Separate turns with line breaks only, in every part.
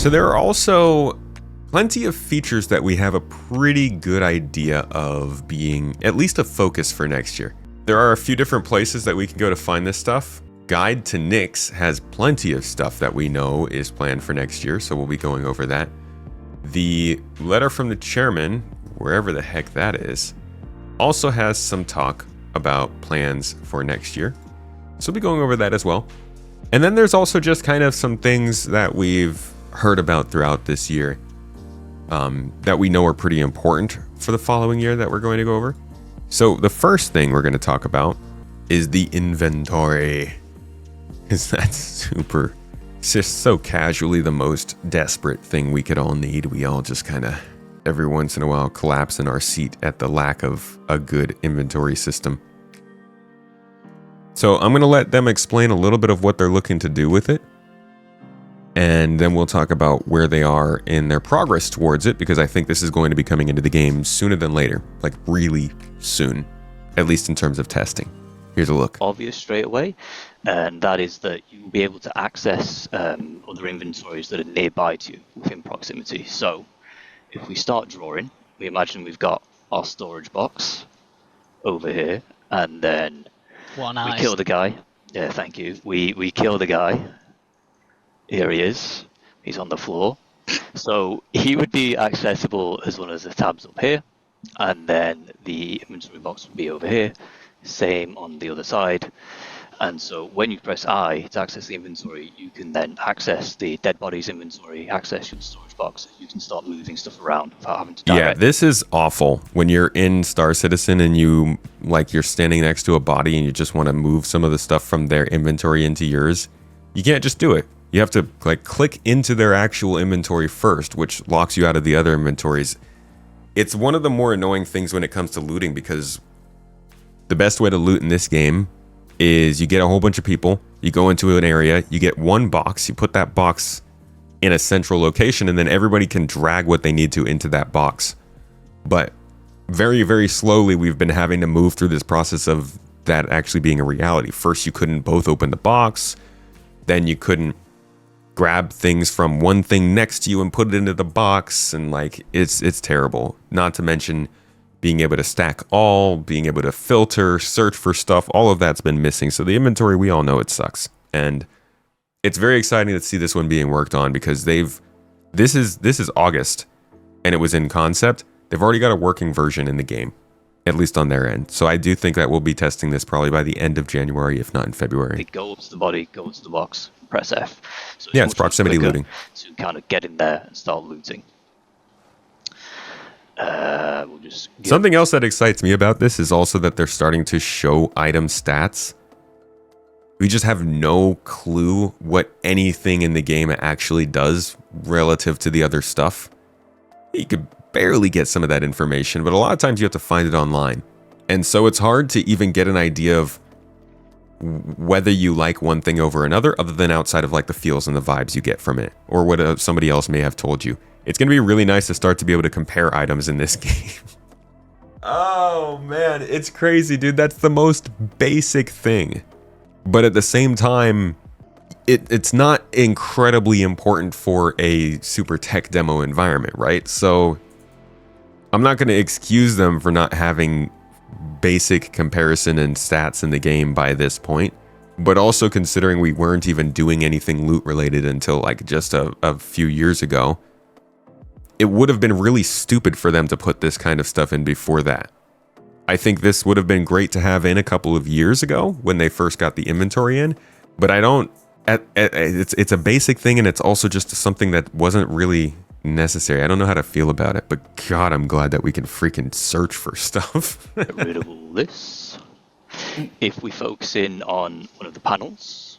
So there are also plenty of features that we have a pretty good idea of being at least a focus for next year. There are a few different places that we can go to find this stuff. Guide to Nix has plenty of stuff that we know is planned for next year, so we'll be going over that. The letter from the chairman, wherever the heck that is, also has some talk about plans for next year. So we'll be going over that as well. And then there's also just kind of some things that we've heard about throughout this year that we know are pretty important for the following year that we're going to go over. So the first thing we're going to talk about is the inventory. Because that's super, it's just so casually the most desperate thing we could all need. We all just kind of every once in a while collapse in our seat at the lack of a good inventory system. So I'm going to let them explain a little bit of what they're looking to do with it. And then we'll talk about where they are in their progress towards it, because I think this is going to be coming into the game sooner than later, like really soon, at least in terms of testing. Here's a look.
Obvious straight away, and that is that you'll be able to access other inventories that are nearby to you within proximity. So if we start drawing, we imagine we've got our storage box over here, and then we kill the guy. Yeah, thank you. We kill the guy. Here he is. He's on the floor. So he would be accessible as one of the tabs up here, and then the inventory box would be over here. Same on the other side. And so when you press I to access the inventory, you can then access the dead bodies inventory, access your storage box. You can start moving stuff around without having to direct.
Yeah, this is awful. When you're in Star Citizen and you're standing next to a body and you just want to move some of the stuff from their inventory into yours, you can't just do it. You have to click into their actual inventory first, which locks you out of the other inventories. It's one of the more annoying things when it comes to looting, because the best way to loot in this game is you get a whole bunch of people, you go into an area, you get one box, you put that box in a central location, and then everybody can drag what they need to into that box. But very, very slowly, we've been having to move through this process of that actually being a reality. First, you couldn't both open the box, then you couldn't grab things from one thing next to you and put it into the box, and it's terrible. Not to mention being able to stack all, being able to filter, search for stuff, all of that's been missing. So the inventory, we all know it sucks. And it's very exciting to see this one being worked on, because this is August and it was in concept. They've already got a working version in the game, at least on their end. So I do think that we'll be testing this probably by the end of January, if not in February.
Go up to the body, go up to the box, press F. So
it's proximity looting.
To kind of get in there and start looting.
Something else that excites me about this is also that they're starting to show item stats. We just have no clue what anything in the game actually does relative to the other stuff. You could barely get some of that information, but a lot of times you have to find it online. And so it's hard to even get an idea of whether you like one thing over another, other than outside of the feels and the vibes you get from it, or what somebody else may have told you. It's going to be really nice to start to be able to compare items in this game. Oh man, it's crazy, dude. That's the most basic thing. But at the same time, it's not incredibly important for a super tech demo environment, right? So I'm not going to excuse them for not having basic comparison and stats in the game by this point. But also considering we weren't even doing anything loot related until just a few years ago, it would have been really stupid for them to put this kind of stuff in before that. I think this would have been great to have in a couple of years ago when they first got the inventory in, but it's a basic thing, and it's also just something that wasn't really necessary. I don't know how to feel about it, but God, I'm glad that we can freaking search for stuff.
Get rid of all this. If we focus in on one of the panels,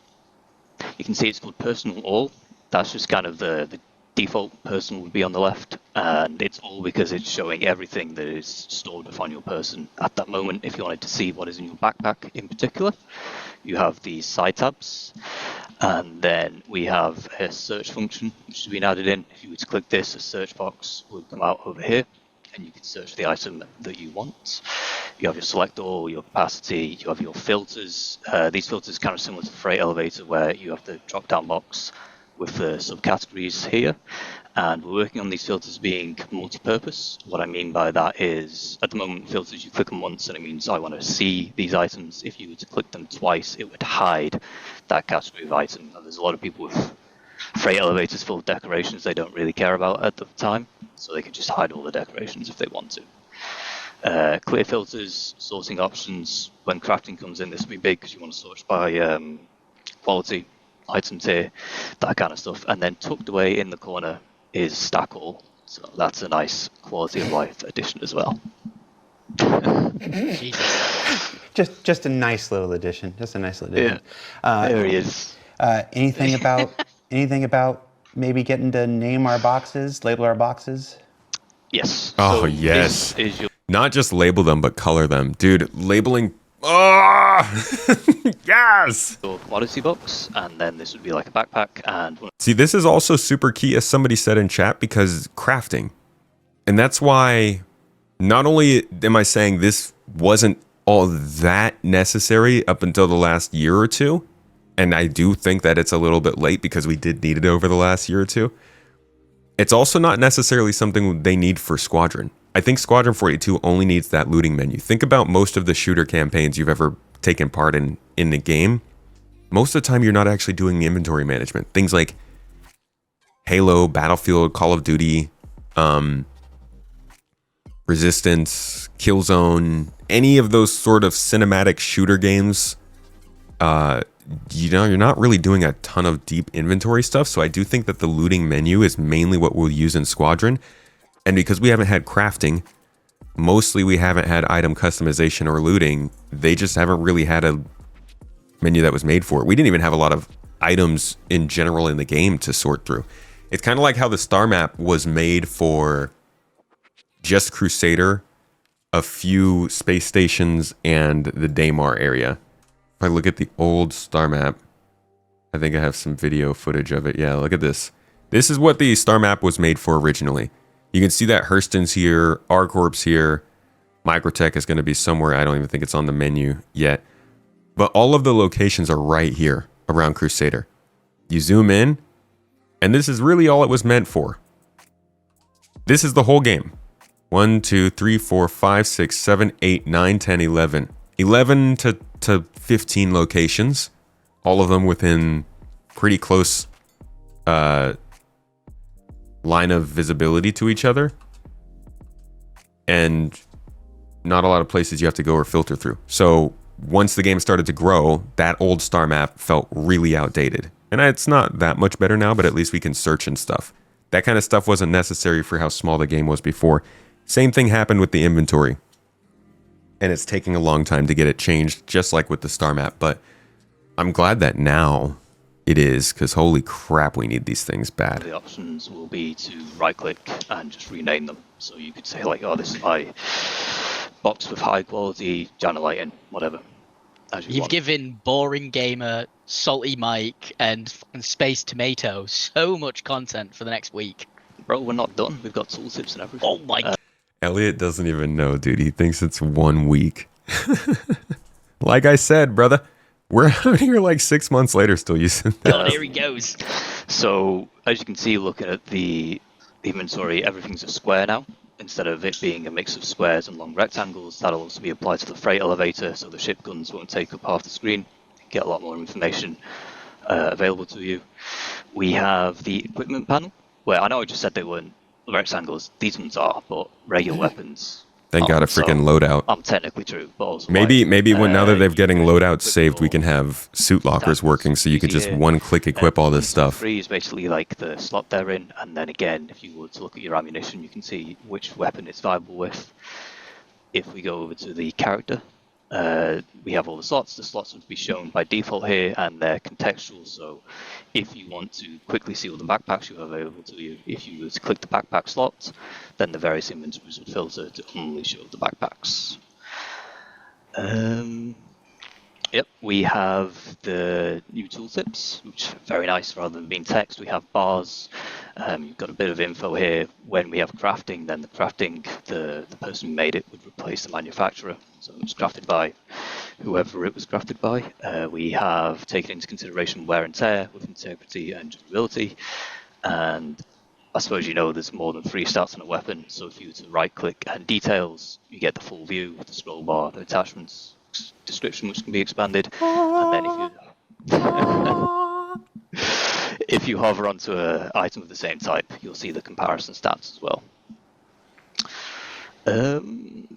you can see it's called Personal All. That's just kind of the default person would be on the left, and it's all because it's showing everything that is stored upon your person at that moment. If you wanted to see what is in your backpack in particular, you have these side tabs, and then we have a search function which has been added in. If you were to click this, a search box would come out over here, and you can search the item that you want. You have your select all, your opacity, you have your filters. These filters are kind of similar to the freight elevator, where you have the drop down box with the subcategories here, and we're working on these filters being multi-purpose. What I mean by that is, at the moment, filters, you click them once and it means I want to see these items. If you were to click them twice, it would hide that category of item. Now, there's a lot of people with freight elevators full of decorations they don't really care about at the time, so they can just hide all the decorations if they want to. Clear filters, sorting options. When crafting comes in, this will be big because you want to sort by quality, item tier, that kind of stuff. And then tucked away in the corner is stack all. So that's a nice quality of life addition as well.
Jesus. Just a nice little addition. Just a nice little addition.
Yeah, there he is.
Anything about maybe getting to name our boxes, label our boxes?
Yes.
Oh,
so
yes.
This is your
Not just label them, but color them. Dude, labeling. Oh! Yes!
commodity box, and then this would be like a backpack. And
See, this is also super key, as somebody said in chat, because crafting. And that's why not only am I saying this wasn't all that necessary up until the last year or two, and I do think that it's a little bit late because we did need it over the last year or two, it's also not necessarily something they need for Squadron. I think Squadron 42 only needs that looting menu. Think about most of the shooter campaigns you've ever taken part in the game. Most of the time, you're not actually doing inventory management. Things like Halo, Battlefield, Call of Duty, Resistance, Killzone, any of those sort of cinematic shooter games, you're not really doing a ton of deep inventory stuff. So I do think that the looting menu is mainly what we'll use in Squadron. And because we haven't had crafting, mostly we haven't had item customization or looting. They just haven't really had a menu that was made for it. We didn't even have a lot of items in general in the game to sort through. It's kind of like how the star map was made for just Crusader, a few space stations, and the Daymar area. If I look at the old star map, I think I have some video footage of it. Yeah, look at this. This is what the star map was made for originally. You can see that Hurston's here, R-Corp's here, Microtech is going to be somewhere. I don't even think it's on the menu yet. But all of the locations are right here around Crusader. You zoom in, and this is really all it was meant for. This is the whole game. 1, 2, 3, 4, 5, 6, 7, 8, 9, 10, 11. 11 to 15 locations. All of them within pretty close line of visibility to each other, and not a lot of places you have to go or filter through. So once the game started to grow, that old star map felt really outdated. And it's not that much better now, but at least we can search and stuff. That kind of stuff wasn't necessary for how small the game was before. Same thing happened with the inventory. And it's taking a long time to get it changed, just like with the star map. But I'm glad that now it is, because holy crap, we need these things bad.
the options will be to right-click and just rename them. So you could say like, oh, this is my box with high quality Jana lighting, whatever. As you
You've
want.
given Boring Gamer, Salty Mike, and Space Tomato so much content for the next week.
Bro, we're not done. We've got tooltips and everything.
Oh my
Elliot doesn't even know, dude. He thinks it's 1 week. Like I said, brother, we're out here like 6 months later still using that.
god, here he goes.
So as you can see, looking at the inventory, everything's a square now. Instead of it being a mix of squares and long rectangles, that'll also be applied to the freight elevator, so the ship guns won't take up half the screen. Get a lot more information available to you. We have the equipment panel, where I know I just said they weren't rectangles. These ones are, but regular weapons.
Thank God a freaking loadout.
I'm technically true, but also
Maybe when now that they're getting
you
loadouts
click
saved, we
your
can have suit lockers
stats.
working, so you could
see
just
here,
one-click equip all this stuff.
3 is basically like the slot they're in, and then again, if you were to look at your ammunition, you can see which weapon it's viable with. If we go over to the character, we have all the slots. The slots would be shown by default here, and they're contextual. So if you want to quickly see all the backpacks you have available to you, if you were to click the backpack slot, then the various inventories would filter to only show the backpacks. Yep, we have the new tooltips, which are very nice. Rather than being text, we have bars. You've got a bit of info here. When we have crafting, then the crafting, the person who made it would replace the manufacturer. So it's crafted by whoever it was crafted by. We have taken into consideration wear and tear with integrity and durability. And I suppose you know there's more than 3 stats on a weapon, so if you were to right click and details, you get the full view with the scroll bar, the attachments, description which can be expanded, and then if you hover onto an item of the same type, you'll see the comparison stats as well.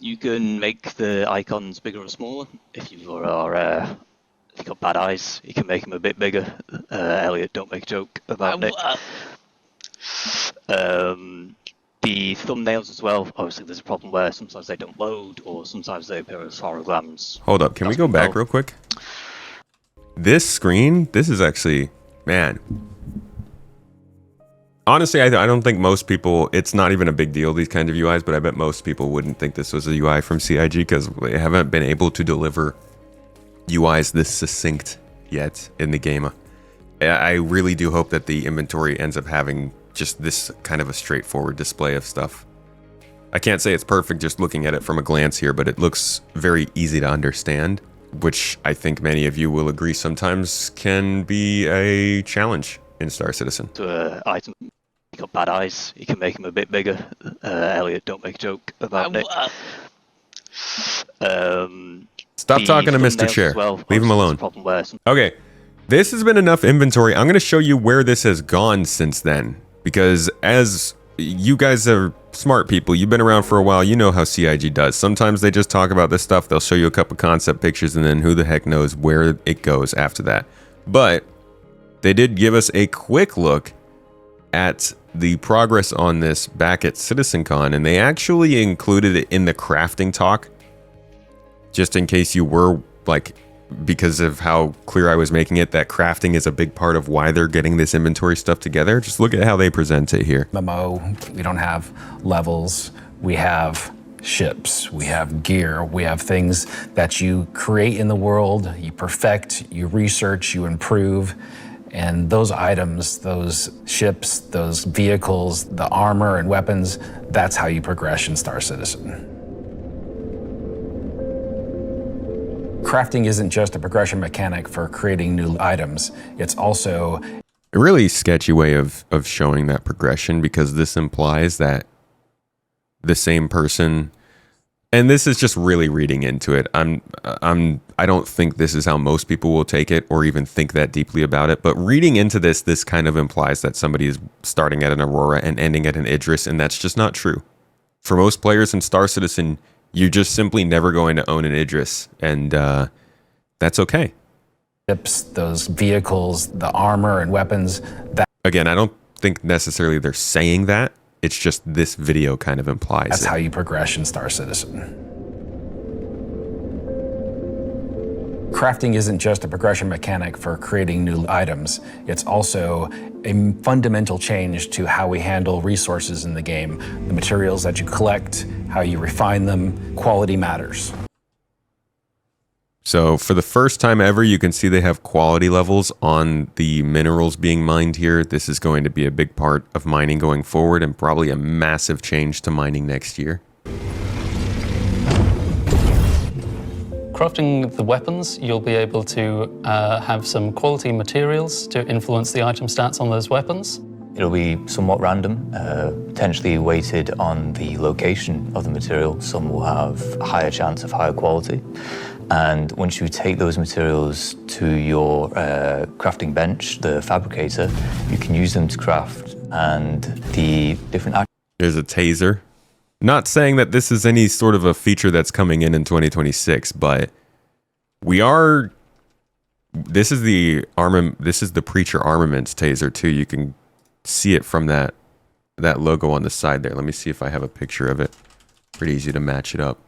You can make the icons bigger or smaller. If you've got bad eyes, you can make them a bit bigger. Elliot, don't make a joke about it. The thumbnails as well. Obviously, there's a problem where sometimes they don't load, or sometimes they appear as holograms.
Hold up, can we go back real quick? This screen, this is actually, man. Honestly, I don't think most people, it's not even a big deal, these kinds of UIs, but I bet most people wouldn't think this was a UI from CIG because they haven't been able to deliver UIs this succinct yet in the game. I really do hope that the inventory ends up having just this kind of a straightforward display of stuff. I can't say it's perfect just looking at it from a glance here, but it looks very easy to understand, which I think many of you will agree sometimes can be a challenge in Star Citizen.
To item, you got bad eyes, you can make them a bit bigger. Elliot, don't make a joke about it.
Stop talking to Mr. Chair. Leave him alone. Okay, this has been enough inventory. I'm going to show you where this has gone since then, because as you guys are smart people, you've been around for a while, you know how CIG does. Sometimes they just talk about this stuff, they'll show you a couple concept pictures, and then who the heck knows where it goes after that. But they did give us a quick look at the progress on this back at CitizenCon, and they actually included it in the crafting talk, just in case you were like, because of how clear I was making it, that crafting is a big part of why they're getting this inventory stuff together. Just look at how they present it here.
MMO, we don't have levels, we have ships, we have gear, we have things that you create in the world, you perfect, you research, you improve. And those items, those ships, those vehicles, the armor and weapons, that's how you progress in Star Citizen. Crafting isn't just a progression mechanic for creating new items, it's also
a really sketchy way of showing that progression, because this implies that the same person, and this is just really reading into it. I don't think this is how most people will take it or even think that deeply about it, but reading into this kind of implies that somebody is starting at an Aurora and ending at an Idris, and that's just not true. For most players in Star Citizen, you're just simply never going to own an Idris, and that's okay.
Ships, those vehicles, the armor and weapons.
Again, I don't think necessarily they're saying that. It's just this video kind of implies
that's
it.
how you progress in Star Citizen. Crafting isn't just a progression mechanic for creating new items. It's also a fundamental change to how we handle resources in the game. The materials that you collect, how you refine them, quality matters.
So for the first time ever, you can see they have quality levels on the minerals being mined here. This is going to be a big part of mining going forward, and probably a massive change to mining next year.
Crafting the weapons, you'll be able to have some quality materials to influence the item stats on those weapons.
It'll be somewhat random, potentially weighted on the location of the material. Some will have a higher chance of higher quality. And once you take those materials to your crafting bench, the fabricator, you can use them to craft, and the different...
There's a taser. Not saying that this is any sort of a feature that's coming in 2026, but we are... This is the Preacher Armaments taser too. You can see it from that logo on the side there. Let me see if I have a picture of it. Pretty easy to match it up.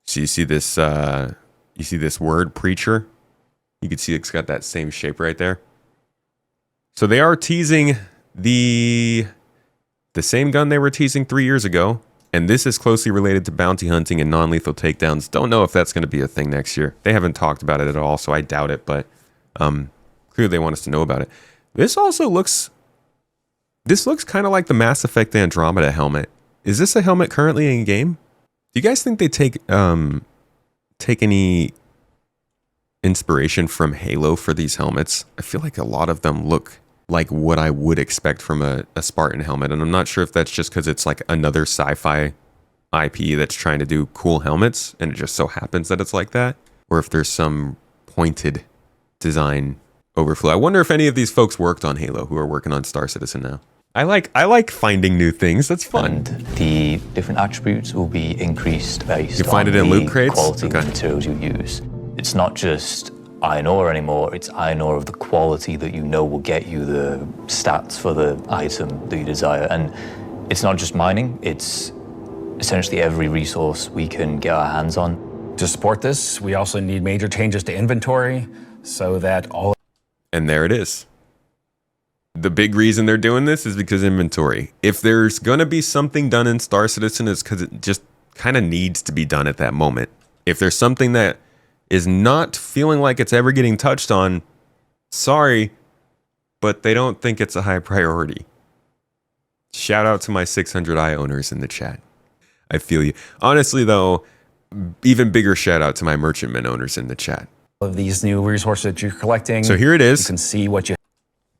So you see this word Preacher? You can see it's got that same shape right there. So they are teasing the same gun they were teasing 3 years ago, and this is closely related to bounty hunting and non-lethal takedowns. Don't know if that's going to be a thing next year. They haven't talked about it at all, so I doubt it, but clearly they want us to know about it. This also looks kind of like the Mass Effect Andromeda helmet. Is this a helmet currently in game? Do you guys think they take any inspiration from Halo for these helmets. I feel like a lot of them look like what I would expect from a Spartan helmet. And I'm not sure if that's just because it's like another sci-fi IP that's trying to do cool helmets and it just so happens that it's like that, or if there's some pointed design overflow. I wonder if any of these folks worked on Halo who are working on Star Citizen now. I like finding new things. That's fun.
And the different attributes will be increased based
You find
on
it in
the
loot crates?
quality
Okay.
of materials you use. It's not just iron ore anymore, it's iron ore of the quality that you know will get you the stats for the item that you desire. And it's not just mining, it's essentially every resource we can get our hands on.
To support this, we also need major changes to inventory so that all.
And there it is. The big reason they're doing this is because inventory. If there's going to be something done in Star Citizen, it's because it just kind of needs to be done at that moment. If there's something that is not feeling like it's ever getting touched on, sorry, but they don't think it's a high priority. Shout out to my 600i owners in the chat. I feel you. Honestly, though, even bigger shout out to my merchantman owners in the chat.
of these new resources that you're collecting.
So here it is.
You can see what you.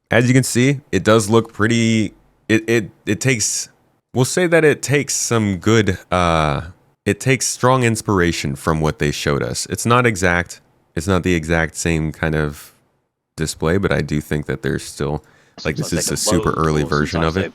As you can see, it does look pretty. It takes. We'll say that it takes some good. It takes strong inspiration from what they showed us. It's not exact. It's not the exact same kind of display, but I do think that there's still like this is a super early version of it.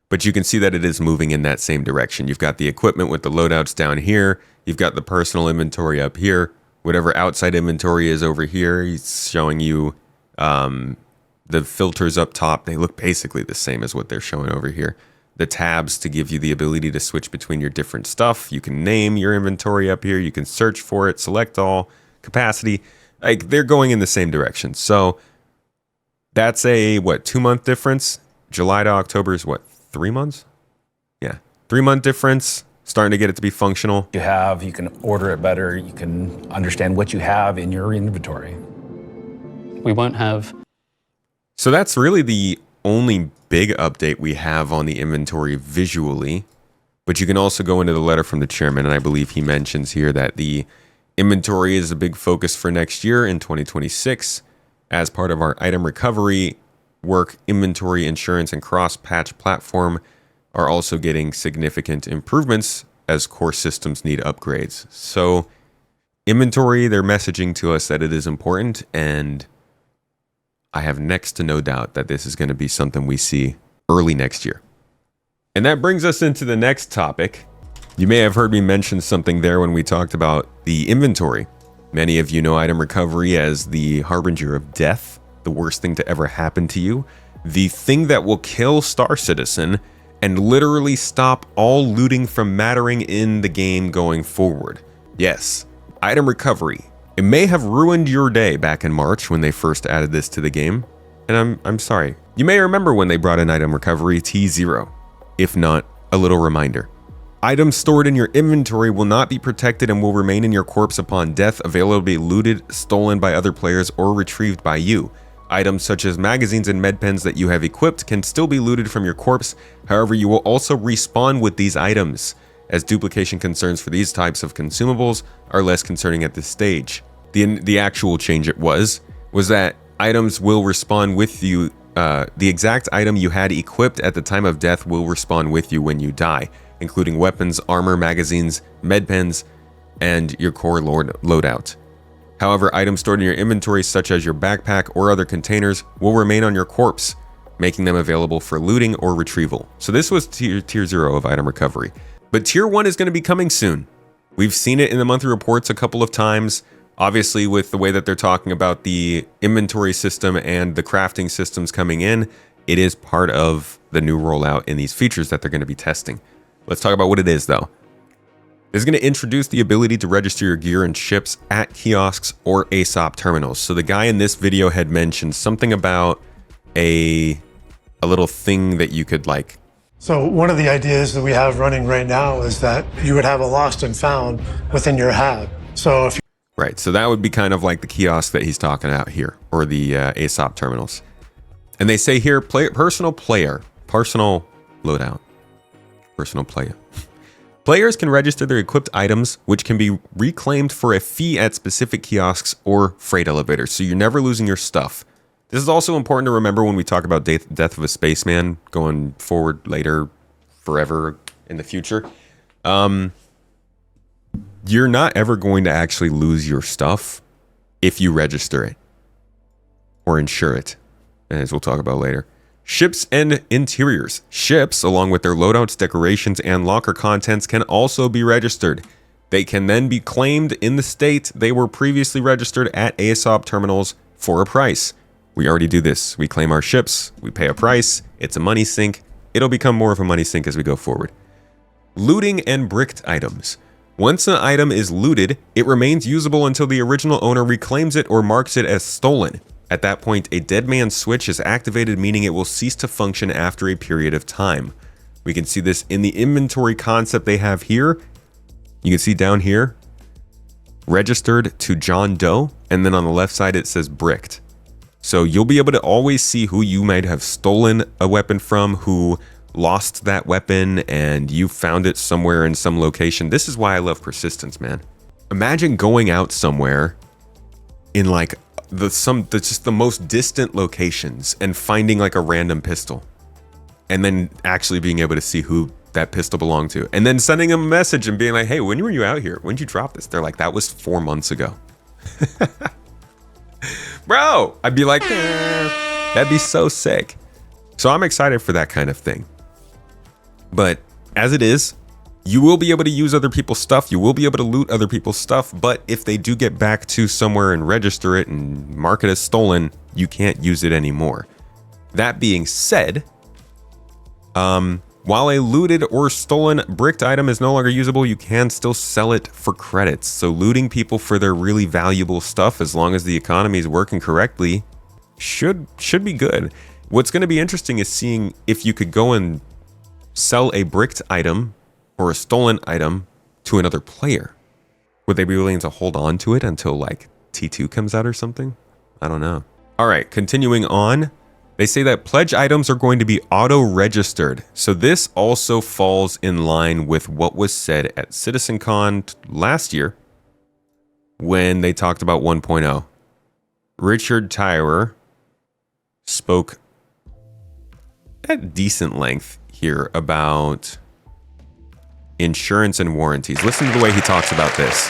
But you can see that it is moving in that same direction. You've got the equipment with the loadouts down here. You've got the personal inventory up here. Whatever outside inventory is over here, he's showing you the filters up top. They look basically the same as what they're showing over here. The tabs to give you the ability to switch between your different stuff. You can name your inventory up here. You can search for it, select all, capacity. Like they're going in the same direction. So that's a, 2-month difference? July to October is 3 months? Yeah, 3-month difference. Starting to get it to be functional.
You have, you can order it better. You can understand what you have in your inventory.
We won't have.
So that's really the only big update we have on the inventory visually. But you can also go into the letter from the chairman, and I believe he mentions here that the inventory is a big focus for next year in 2026. As part of our item recovery work, inventory, insurance, and cross-patch platform are also getting significant improvements as core systems need upgrades. So inventory, they're messaging to us that it is important, and I have next to no doubt that this is going to be something we see early next year. And that brings us into the next topic. You may have heard me mention something there when we talked about the inventory. Many of you know item recovery as the harbinger of death, the worst thing to ever happen to you, the thing that will kill Star Citizen and literally stop all looting from mattering in the game going forward. Yes, item recovery. It may have ruined your day back in March when they first added this to the game, and I'm sorry. You may remember when they brought in item recovery T0. If not, a little reminder. Items stored in your inventory will not be protected and will remain in your corpse upon death, available to be looted, stolen by other players, or retrieved by you. Items such as magazines and medpens that you have equipped can still be looted from your corpse. However, you will also respawn with these items, as duplication concerns for these types of consumables are less concerning at this stage. The actual change it was that items will respawn with you. The exact item you had equipped at the time of death will respawn with you when you die, including weapons, armor, magazines, medpens, and your core loadout. However, items stored in your inventory, such as your backpack or other containers, will remain on your corpse, making them available for looting or retrieval. So this was tier 0 of item recovery. But tier 1 is going to be coming soon. We've seen it in the monthly reports a couple of times. Obviously, with the way that they're talking about the inventory system and the crafting systems coming in, it is part of the new rollout in these features that they're going to be testing. Let's talk about what it is, though. It's going to introduce the ability to register your gear and ships at kiosks or ASOP terminals. So the guy in this video had mentioned something about a little thing that you could like.
So one of the ideas that we have running right now is that you would have a lost and found within your hab. So if
Right, so that would be kind of like the kiosk that he's talking about here, or the ASOP terminals. And they say here, personal loadout, personal player. Players can register their equipped items, which can be reclaimed for a fee at specific kiosks or freight elevators, so you're never losing your stuff. This is also important to remember when we talk about Death of a Spaceman going forward later, forever in the future. You're not ever going to actually lose your stuff if you register it or insure it, as we'll talk about later. Ships and interiors. Ships, along with their loadouts, decorations, and locker contents, can also be registered. They can then be claimed in the state they were previously registered at ASOP terminals for a price. We already do this. We claim our ships, we pay a price, it's a money sink. It'll become more of a money sink as we go forward. Looting and bricked items. Once an item is looted, it remains usable until the original owner reclaims it or marks it as stolen. At that point, a dead man's switch is activated, meaning it will cease to function after a period of time. We can see this in the inventory concept they have here. You can see down here, registered to John Doe, and then on the left side it says bricked. So you'll be able to always see who you might have stolen a weapon from, who lost that weapon, and you found it somewhere in some location. This is why I love persistence, man. Imagine going out somewhere in like just the most distant locations and finding like a random pistol, and then actually being able to see who that pistol belonged to, and then sending them a message and being like, hey, when were you out here? When did you drop this? They're like, that was 4 months ago. Bro, I'd be like, that'd be so sick. So I'm excited for that kind of thing. But as it is, you will be able to use other people's stuff. You will be able to loot other people's stuff. But if they do get back to somewhere and register it and mark it as stolen, you can't use it anymore. That being said, while a looted or stolen bricked item is no longer usable, you can still sell it for credits. So looting people for their really valuable stuff, as long as the economy is working correctly, should be good. What's going to be interesting is seeing if you could go and sell a bricked item or a stolen item to another player. Would they be willing to hold on to it until like T2 comes out or something? I don't know. All right, continuing on. They say that pledge items are going to be auto-registered. So this also falls in line with what was said at CitizenCon last year when they talked about 1.0. Richard Tyrer spoke at decent length here about insurance and warranties. Listen to the way he talks about this.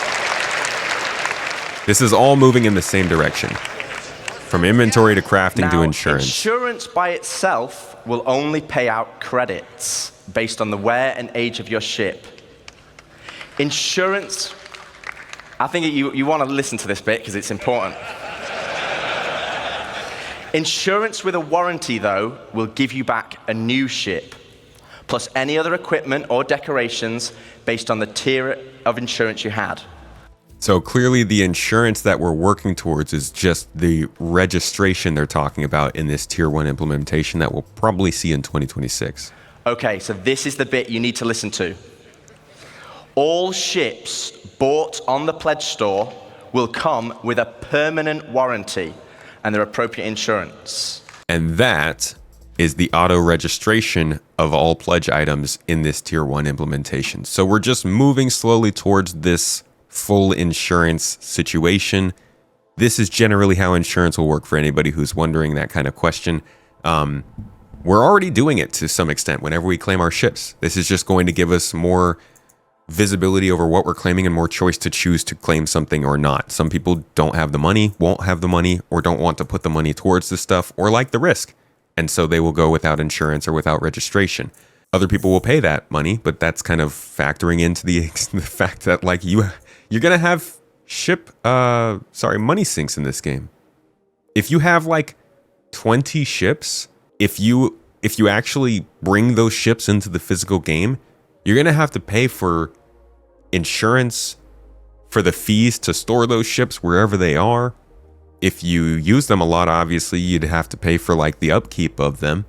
This is all moving in the same direction. From inventory to crafting to insurance.
Insurance by itself will only pay out credits based on the wear and age of your ship. Insurance, I think you want to listen to this bit because it's important. Insurance with a warranty, though, will give you back a new ship, plus any other equipment or decorations based on the tier of insurance you had.
So clearly the insurance that we're working towards is just the registration they're talking about in this Tier 1 implementation that we'll probably see in 2026.
Okay, so this is the bit you need to listen to. All ships bought on the pledge store will come with a permanent warranty and their appropriate insurance.
And that is the auto registration of all pledge items in this Tier 1 implementation. So we're just moving slowly towards this full insurance situation. This is generally how insurance will work for anybody who's wondering that kind of question. We're already doing it to some extent whenever we claim our ships. This is just going to give us more visibility over what we're claiming and more choice to choose to claim something or not. Some people don't have the money, won't have the money, or don't want to put the money towards this stuff or like the risk. And so they will go without insurance or without registration. Other people will pay that money, but that's kind of factoring into the fact that like you're going to have money sinks in this game. If you have like 20 ships, if you actually bring those ships into the physical game, you're going to have to pay for insurance, for the fees to store those ships wherever they are. If you use them a lot, obviously, you'd have to pay for like the upkeep of them.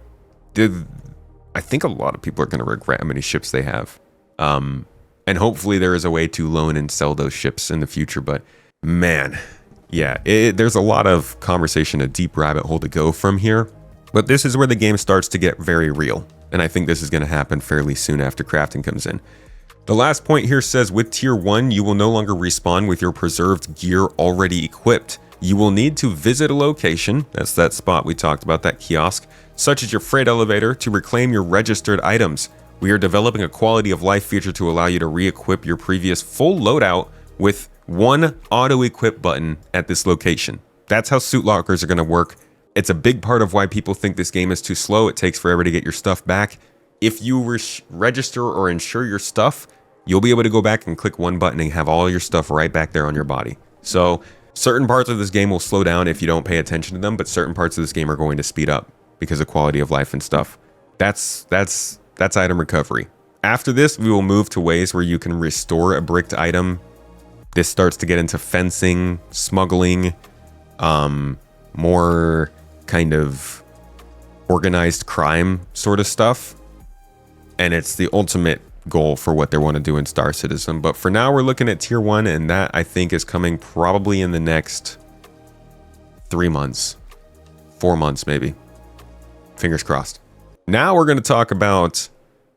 I think a lot of people are going to regret how many ships they have. And hopefully there is a way to loan and sell those ships in the future. But man, yeah, there's a lot of conversation, a deep rabbit hole to go from here. But this is where the game starts to get very real. And I think this is going to happen fairly soon after crafting comes in. The last point here says, with Tier 1, you will no longer respawn with your preserved gear already equipped. You will need to visit a location, that's that spot we talked about, that kiosk, such as your freight elevator, to reclaim your registered items. We are developing a quality of life feature to allow you to re-equip your previous full loadout with one auto-equip button at this location. That's how suit lockers are going to work. It's a big part of why people think this game is too slow. It takes forever to get your stuff back. If you register or insure your stuff, you'll be able to go back and click one button and have all your stuff right back there on your body. So certain parts of this game will slow down if you don't pay attention to them, but certain parts of this game are going to speed up because of quality of life and stuff. That's item recovery. After this, we will move to ways where you can restore a bricked item. This starts to get into fencing, smuggling, more kind of organized crime sort of stuff. And it's the ultimate goal for what they want to do in Star Citizen. But for now, we're looking at Tier 1, and that I think is coming probably in the next 3 months, 4 months maybe. Fingers crossed. Now we're going to talk about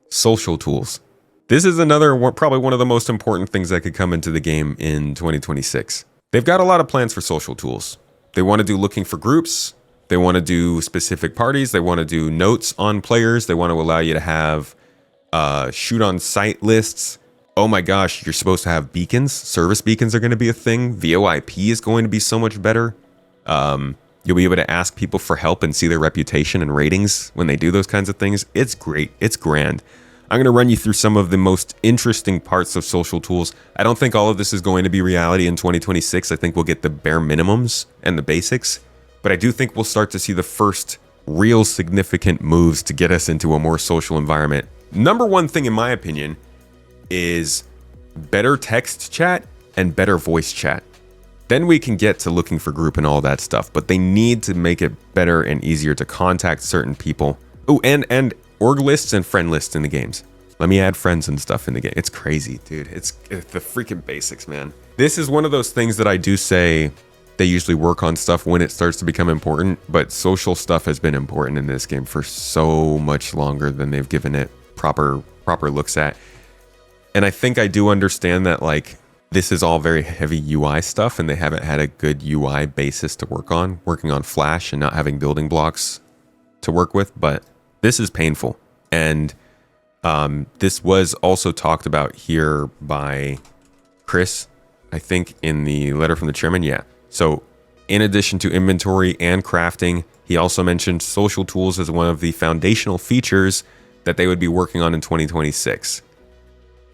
social tools. This is probably one of the most important things that could come into the game in 2026. They've got a lot of plans for social tools. They want to do looking for groups. They want to do specific parties. They want to do notes on players. They want to allow you to have shoot on sight lists. Oh my gosh, you're supposed to have beacons. Service beacons are going to be a thing. VoIP is going to be so much better. You'll be able to ask people for help and see their reputation and ratings when they do those kinds of things. It's great. It's grand. I'm going to run you through some of the most interesting parts of social tools. I don't think all of this is going to be reality in 2026. I think we'll get the bare minimums and the basics, but I do think we'll start to see the first real significant moves to get us into a more social environment. Number one thing, in my opinion, is better text chat and better voice chat. Then we can get to looking for group and all that stuff, but they need to make it better and easier to contact certain people. Oh, and org lists and friend lists in the games. Let me add friends and stuff in the game. It's crazy, dude. It's the freaking basics, man. This is one of those things that I do say they usually work on stuff when it starts to become important, but social stuff has been important in this game for so much longer than they've given it proper looks at. And I think I do understand that, like, this is all very heavy UI stuff and they haven't had a good UI basis to working on Flash and not having building blocks to work with, but this is painful. And this was also talked about here by Chris, I think, in the letter from the chairman. Yeah. So in addition to inventory and crafting, he also mentioned social tools as one of the foundational features that they would be working on in 2026.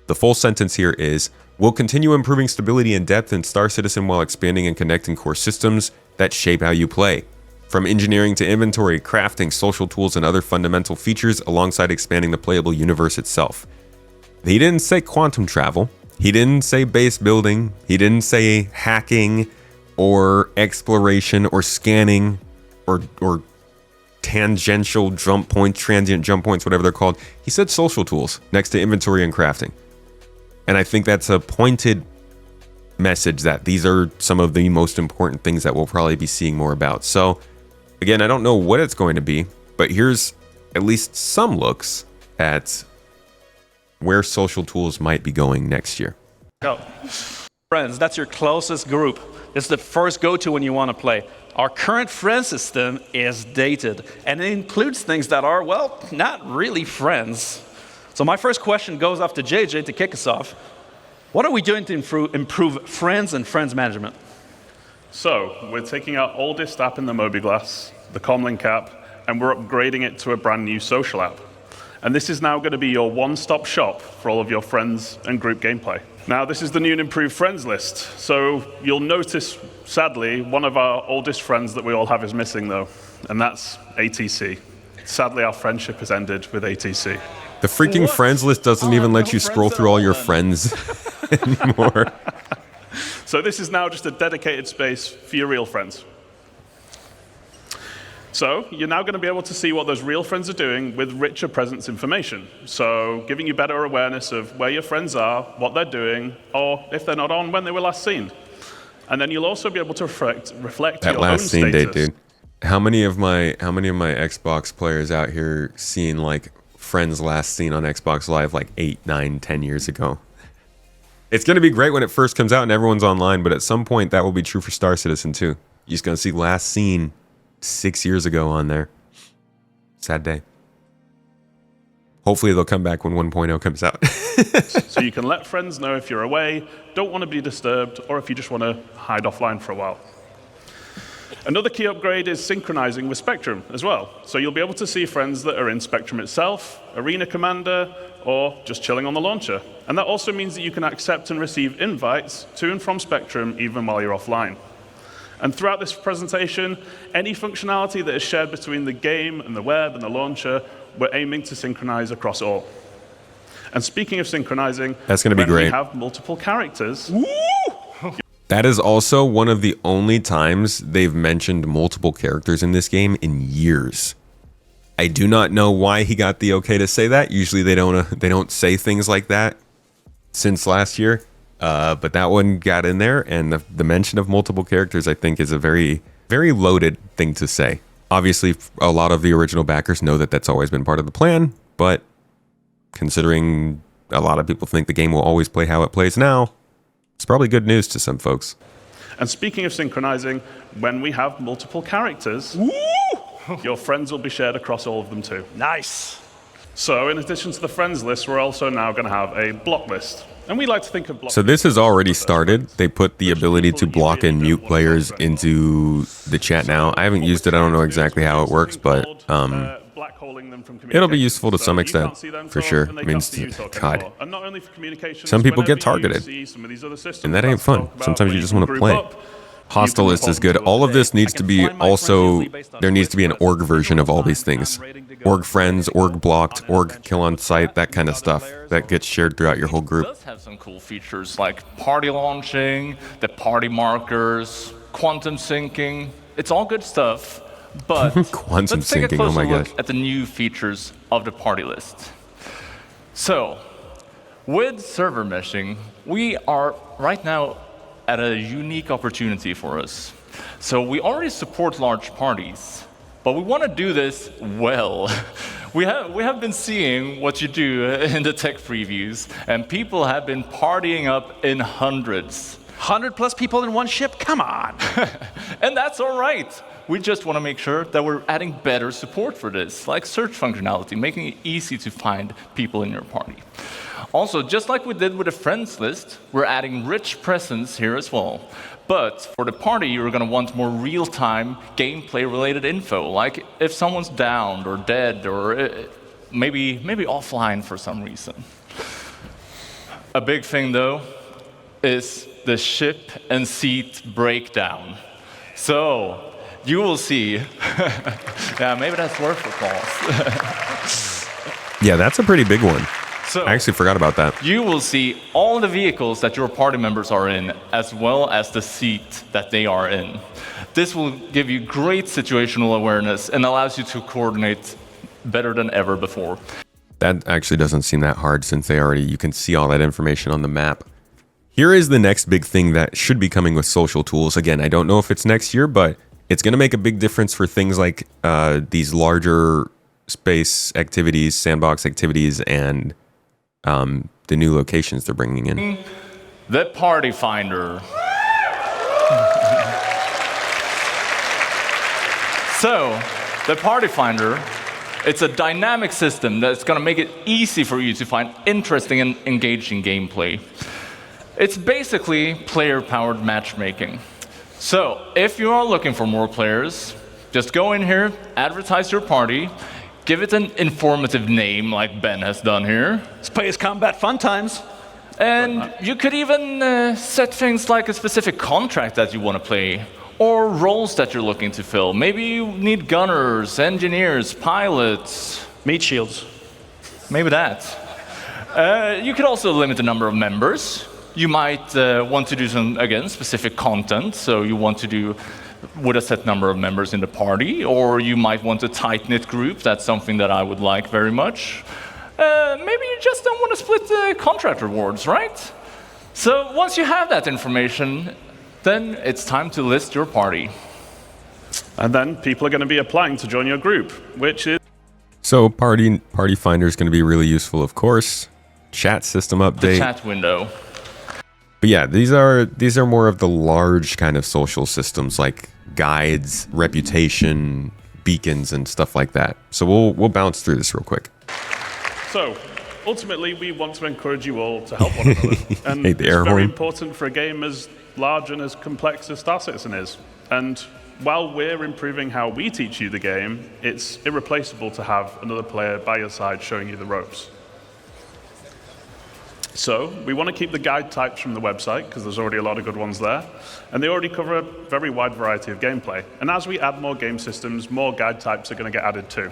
The full sentence here is, we'll continue improving stability and depth in Star Citizen while expanding and connecting core systems that shape how you play. From engineering to inventory, crafting, social tools, and other fundamental features alongside expanding the playable universe itself. He didn't say quantum travel. He didn't say base building. He didn't say hacking or exploration or scanning or tangential jump points, transient jump points, whatever they're called. He said social tools next to inventory and crafting. And I think that's a pointed message that these are some of the most important things that we'll probably be seeing more about. So again, I don't know what it's going to be, but here's at least some looks at where social tools might be going next year.
Go. Friends, that's your closest group. It's the first go-to when you want to play. Our current friend system is dated, and it includes things that are, well, not really friends. So my first question goes off to JJ to kick us off. What are we doing to improve friends and friends management?
So we're taking our oldest app in the Mobilglass, the Comlink app, and we're upgrading it to a brand new social app. And this is now going to be your one-stop shop for all of your friends and group gameplay. Now, this is the new and improved friends list. So you'll notice, sadly, one of our oldest friends that we all have is missing, though, and that's ATC. Sadly, our friendship has ended with ATC.
The freaking friends list doesn't even let you scroll through all your friends anymore.
So this is now just a dedicated space for your real friends. So you're now going to be able to see what those real friends are doing with richer presence information. So giving you better awareness of where your friends are, what they're doing, or if they're not on, when they were last seen. And then you'll also be able to reflect
that
your
last
own
scene
status.
date, dude. How many of my Xbox players out here seeing like friends last seen on Xbox Live like 8, 9, 10 years ago? It's going to be great when it first comes out and everyone's online, but at some point that will be true for Star Citizen too. You're just going to see last seen 6 years ago on there. Sad day. Hopefully they'll come back when 1.0 comes out.
So you can let friends know if you're away, don't want to be disturbed, or if you just want to hide offline for a while. Another key upgrade is synchronizing with Spectrum as well. So you'll be able to see friends that are in Spectrum itself, Arena Commander, or just chilling on the launcher. And that also means that you can accept and receive invites to and from Spectrum even while you're offline. And throughout this presentation, any functionality that is shared between the game and the web and the launcher, we're aiming to synchronize across all. And speaking of synchronizing,
that's going to be great.
We have multiple characters.
That is also one of the only times they've mentioned multiple characters in this game in years. I do not know why he got the okay to say that. Usually they don't say things like that since last year. But that one got in there, and the mention of multiple characters, I think, is a very, very loaded thing to say. Obviously, a lot of the original backers know that that's always been part of the plan, but considering a lot of people think the game will always play how it plays now, it's probably good news to some folks.
And speaking of synchronizing, when we have multiple characters, your friends will be shared across all of them too.
Nice.
So in addition to the friends list, we're also now going to have a block list. And we like to think of block.
So this has already started. They put the ability to block and mute players into the chat now. I haven't used it. I don't know exactly how it works, but it'll be useful to some extent, for sure. I mean, God, some people get targeted, and that ain't fun. Sometimes you just want to play. Hostile list is good. All of this needs to be also, there needs to be an org version of all these things. Org friends, org blocked, org kill on site, that kind of stuff that gets shared throughout your whole group.
It does have some cool features like party launching, the party markers, quantum syncing. It's all good stuff, but
quantum
let's take
syncing,
a closer
oh my gosh.
look at the new features of the party list. So, with server meshing, we are right now at a unique opportunity for us. So we already support large parties, but we want to do this well. We have been seeing what you do in the tech previews, and people have been partying up in hundreds.
100+ people in one ship? Come on.
And that's all right. We just want to make sure that we're adding better support for this, like search functionality, making it easy to find people in your party. Also, just like we did with the friends list, we're adding rich presence here as well. But for the party, you're going to want more real-time gameplay-related info, like if someone's downed or dead or maybe offline for some reason. A big thing, though, is the ship and seat breakdown. So you will see. Yeah, maybe that's worth applause.
Yeah, that's a pretty big one.
So,
I actually forgot about that.
You will see all the vehicles that your party members are in, as well as the seat that they are in. This will give you great situational awareness and allows you to coordinate better than ever before.
That actually doesn't seem that hard since you can see all that information on the map. Here is the next big thing that should be coming with social tools. Again, I don't know if it's next year, but it's going to make a big difference for things like these larger space activities, sandbox activities, and the new locations they're bringing in.
The Party Finder. So, the Party Finder, it's a dynamic system that's going to make it easy for you to find interesting and engaging gameplay. It's basically player-powered matchmaking. So, if you are looking for more players, just go in here, advertise your party, give it an informative name like Ben has done here.
Space Combat Fun Times.
And you could even set things like a specific contract that you want to play, or roles that you're looking to fill. Maybe you need gunners, engineers, pilots.
Meat shields.
Maybe that. You could also limit the number of members. You might want to do some, again, specific content, so you want to do with a set number of members in the party, or you might want a tight-knit group. That's something that I would like very much. Maybe you just don't want to split the contract rewards, right? So once you have that information, then it's time to list your party.
And then people are going to be applying to join your group, which is...
So Party Finder is going to be really useful, of course. Chat system update.
The chat window.
But yeah, these are more of the large kind of social systems like guides, reputation, beacons, and stuff like that. So we'll bounce through this real quick.
So ultimately, we want to encourage you all to help one another. And
Hey,
it's
the air
very
horn.
important for a game as large and as complex as Star Citizen is. And while we're improving how we teach you the game, it's irreplaceable to have another player by your side showing you the ropes. So we want to keep the guide types from the website, because there's already a lot of good ones there. And they already cover a very wide variety of gameplay. And as we add more game systems, more guide types are going to get added too.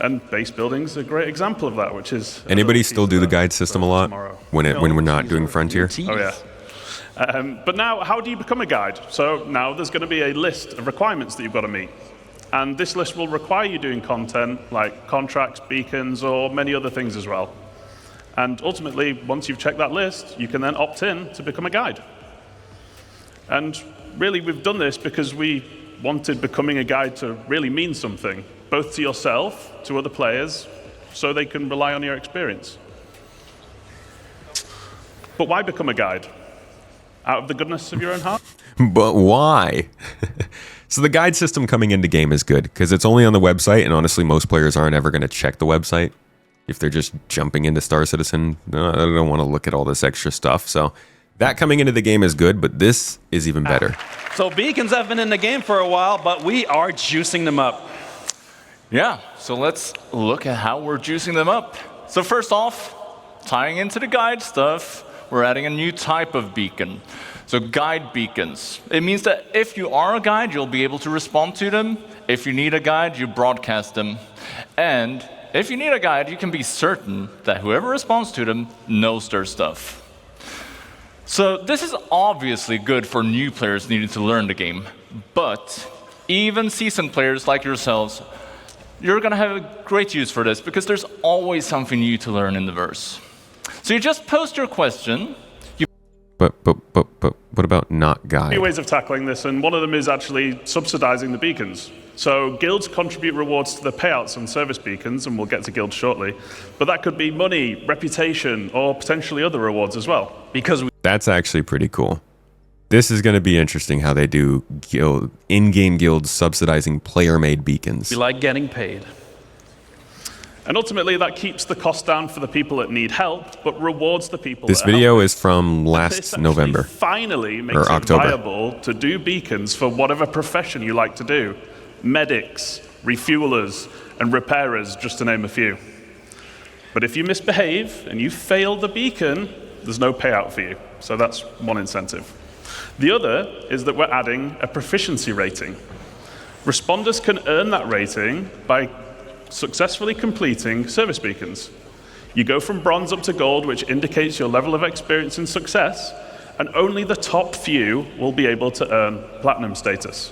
And base building's a great example of that, which is...
Anybody still do the guide system a lot when we're not doing Frontier?
Oh, yeah. But now, how do you become a guide? So now there's going to be a list of requirements that you've got to meet. And this list will require you doing content like contracts, beacons, or many other things as well. And ultimately, once you've checked that list, you can then opt in to become a guide. And really, we've done this because we wanted becoming a guide to really mean something, both to yourself, to other players, so they can rely on your experience. But why become a guide? Out of the goodness of your own heart?
But why? So the guide system coming into game is good because it's only on the website, and honestly, most players aren't ever going to check the website. If they're just jumping into Star Citizen, I don't want to look at all this extra stuff. So that coming into the game is good, but this is even better.
So beacons have been in the game for a while, but we are juicing them up.
Yeah, so let's look at how we're juicing them up. So first off, tying into the guide stuff, we're adding a new type of beacon. So guide beacons. It means that if you are a guide, you'll be able to respond to them. If you need a guide, you broadcast them. And if you need a guide, you can be certain that whoever responds to them knows their stuff. So this is obviously good for new players needing to learn the game. But even seasoned players like yourselves, you're going to have a great use for this because there's always something new to learn in the verse. So you just post your question.
But what about not guide?
Few ways of tackling this, and one of them is actually subsidizing the beacons. So guilds contribute rewards to the payouts on service beacons, and we'll get to guilds shortly. But that could be money, reputation, or potentially other rewards as well.
That's actually pretty cool. This is going to be interesting how they do in-game guilds subsidizing player-made beacons.
We like getting paid.
And ultimately, that keeps the cost down for the people that need help, but rewards the people
This
that are
video
helping.
is from
This
last
actually
November.
finally makes
or
it
October.
viable to do beacons for whatever profession you like to do. Medics, refuelers, and repairers, just to name a few. But if you misbehave and you fail the beacon, there's no payout for you. So that's one incentive. The other is that we're adding a proficiency rating. Responders can earn that rating by successfully completing service beacons. You go from bronze up to gold, which indicates your level of experience and success, and only the top few will be able to earn platinum status,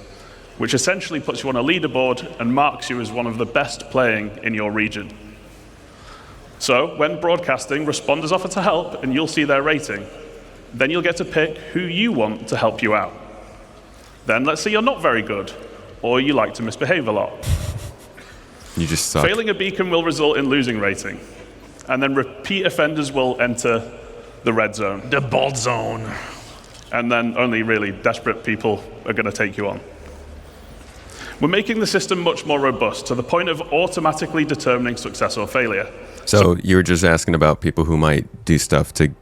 which essentially puts you on a leaderboard and marks you as one of the best playing in your region. So when broadcasting, responders offer to help, and you'll see their rating. Then you'll get to pick who you want to help you out. Then let's say you're not very good, or you like to misbehave a lot.
You just suck.
Failing a beacon will result in losing rating, and then repeat offenders will enter the red zone.
The bald zone.
And then only really desperate people are going to take you on. We're making the system much more robust to the point of automatically determining success or failure.
So you were just asking about people who might do stuff to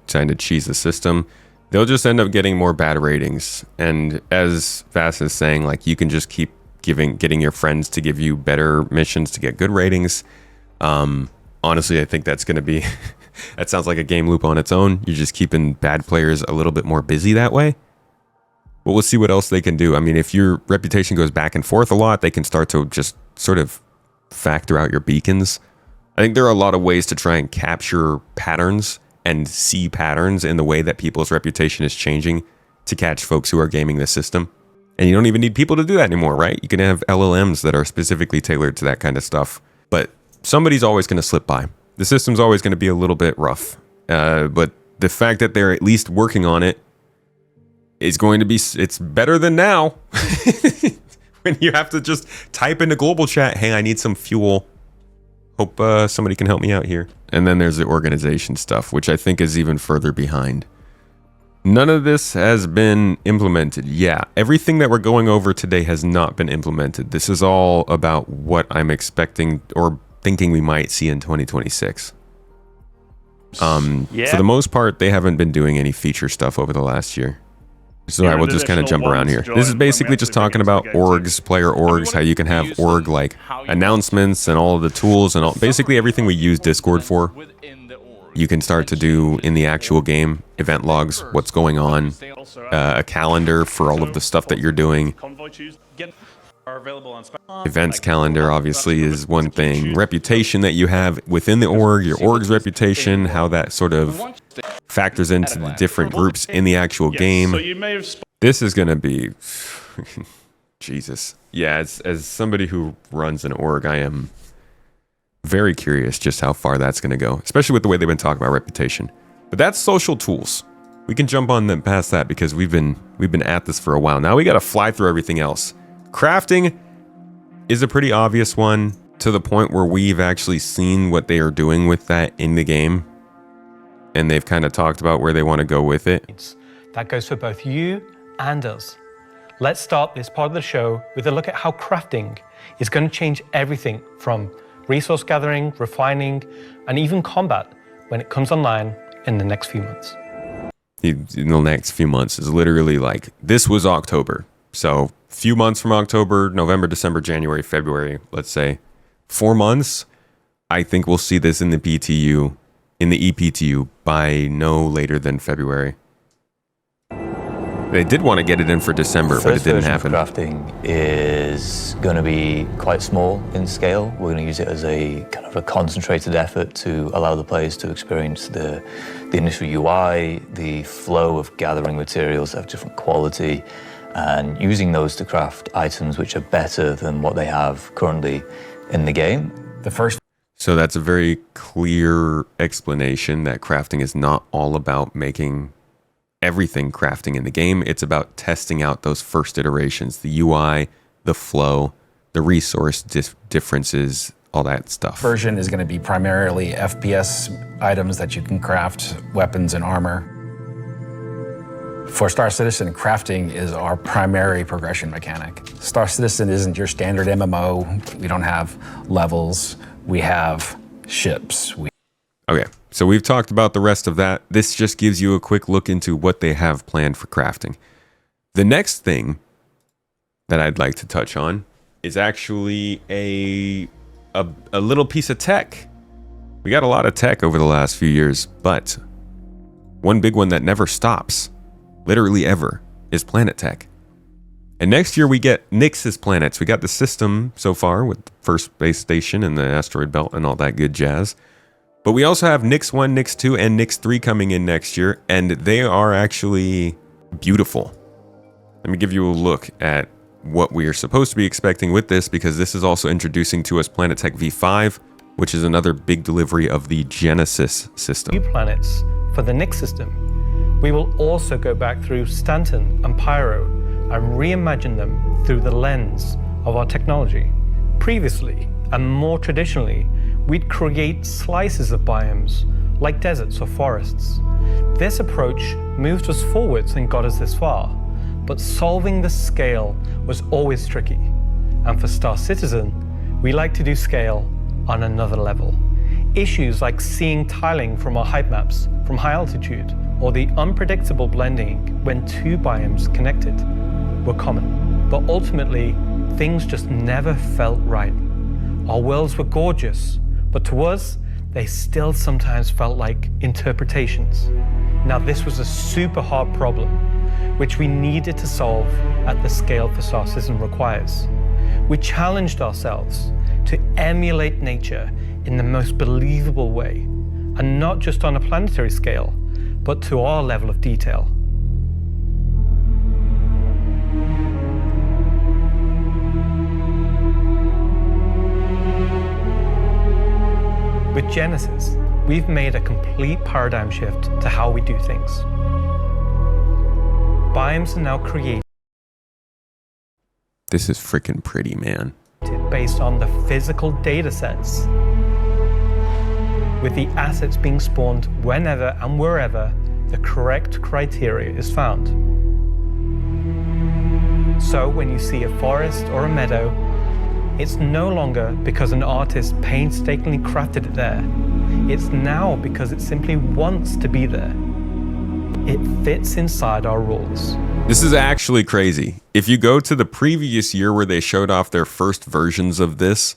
kind of cheese the system. They'll just end up getting more bad ratings. And as Vass is saying, like, you can just keep getting your friends to give you better missions to get good ratings. Honestly, I think that's going to be that sounds like a game loop on its own. You're just keeping bad players a little bit more busy that way. But we'll see what else they can do. I mean, if your reputation goes back and forth a lot, they can start to just sort of factor out your beacons. I think there are a lot of ways to try and capture patterns and see patterns in the way that people's reputation is changing to catch folks who are gaming the system. And you don't even need people to do that anymore, right? You can have LLMs that are specifically tailored to that kind of stuff. But somebody's always going to slip by. The system's always going to be a little bit rough. But the fact that they're at least working on it is going to be, it's better than now. When you have to just type into global chat, hey, I need some fuel. Hope somebody can help me out here. And then there's the organization stuff, which I think is even further behind. None of this has been implemented. Yeah, everything that we're going over today has not been implemented. This is all about what I'm expecting or thinking we might see in 2026. For the most part, they haven't been doing any feature stuff over the last year. So I will just kind of jump around here. This is basically just talking about orgs, player orgs, how you can have org like announcements and all of the tools and all, basically everything we use Discord for. You can start to do in the actual game, event logs, what's going on, a calendar for all of the stuff that you're doing. Events calendar obviously is one thing. Reputation that you have within the org, your org's reputation, how that sort of factors into the different groups in the actual game. This is going to be... Jesus. Yeah, as somebody who runs an org, I am very curious just how far that's going to go, especially with the way they've been talking about reputation. But that's social tools. We can jump on them past that because we've been at this for a while. Now we got to fly through everything else. Crafting is a pretty obvious one to the point where we've actually seen what they are doing with that in the game. And they've kind of talked about where they want to go with it.
That goes for both you and us. Let's start this part of the show with a look at how crafting is going to change everything from resource gathering, refining, and even combat when it comes online in the next few months.
In the next few months is literally like, this was October. So few months from October, November, December, January, February, let's say 4 months. I think we'll see this in the PTU, in the ePTU by no later than February. They did want to get it in for December, but it didn't happen.
Crafting is going to be quite small in scale. We're going to use it as a kind of a concentrated effort to allow the players to experience the initial UI, the flow of gathering materials that have different quality, and using those to craft items which are better than what they have currently in the game.
So that's a very clear explanation that crafting is not all about making everything crafting in the game. It's about testing out those first iterations, the UI, the flow, the resource differences, all that stuff.
Version is going to be primarily FPS items that you can craft, weapons and armor. For Star Citizen, crafting is our primary progression mechanic. Star Citizen isn't your standard MMO. We don't have levels. We have ships.
Okay, so we've talked about the rest of that. This just gives you a quick look into what they have planned for crafting. The next thing that I'd like to touch on is actually a little piece of tech. We got a lot of tech over the last few years, but one big one that never stops, literally ever, is planet tech. And next year we get Nyx's planets. We got the system so far with the first space station and the asteroid belt and all that good jazz. But we also have Nyx 1, Nyx 2, and Nyx 3 coming in next year, and they are actually beautiful. Let me give you a look at what we are supposed to be expecting with this, because this is also introducing to us Planet Tech V5, which is another big delivery of the Genesis system.
New planets for the Nyx system. We will also go back through Stanton and Pyro and reimagine them through the lens of our technology. Previously, and more traditionally, we'd create slices of biomes, like deserts or forests. This approach moved us forwards and got us this far, but solving the scale was always tricky. And for Star Citizen, we like to do scale on another level. Issues like seeing tiling from our height maps from high altitude, or the unpredictable blending when two biomes connected, were common. But ultimately, things just never felt right. Our worlds were gorgeous, but to us, they still sometimes felt like interpretations. Now, this was a super hard problem, which we needed to solve at the scale the Star Citizen requires. We challenged ourselves to emulate nature in the most believable way, and not just on a planetary scale, but to our level of detail. With Genesis, we've made a complete paradigm shift to how we do things. Biomes are now created.
This is freaking pretty, man.
Based on the physical data sets with the assets being spawned whenever and wherever the correct criteria is found. So when you see a forest or a meadow, it's no longer because an artist painstakingly crafted it there. It's now because it simply wants to be there. It fits inside our rules.
This is actually crazy. If you go to the previous year where they showed off their first versions of this,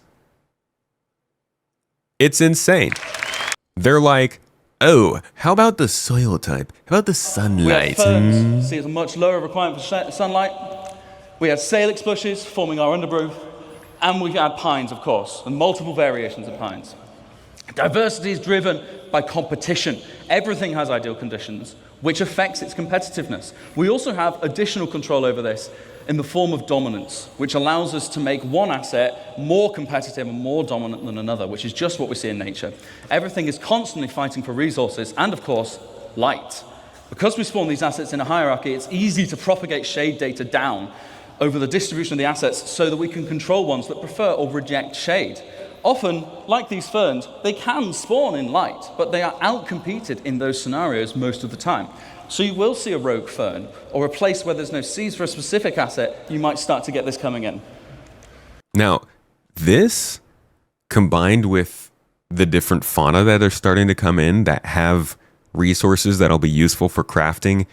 it's insane. They're like, oh, how about the soil type? How about the sunlight?
We have ferns, see it's a much lower requirement for sunlight. We have salix bushes forming our undergrowth, and we add pines, of course, and multiple variations of pines. Diversity is driven by competition. Everything has ideal conditions, which affects its competitiveness. We also have additional control over this in the form of dominance, which allows us to make one asset more competitive and more dominant than another, which is just what we see in nature. Everything is constantly fighting for resources and, of course, light. Because we spawn these assets in a hierarchy, it's easy to propagate shade data down over the distribution of the assets so that we can control ones that prefer or reject shade. Often, like these ferns, they can spawn in light, but they are outcompeted in those scenarios most of the time. So you will see a rogue fern, or a place where there's no seeds for a specific asset, you might start to get this coming in.
Now, this, combined with the different fauna that are starting to come in that have resources that'll be useful for crafting,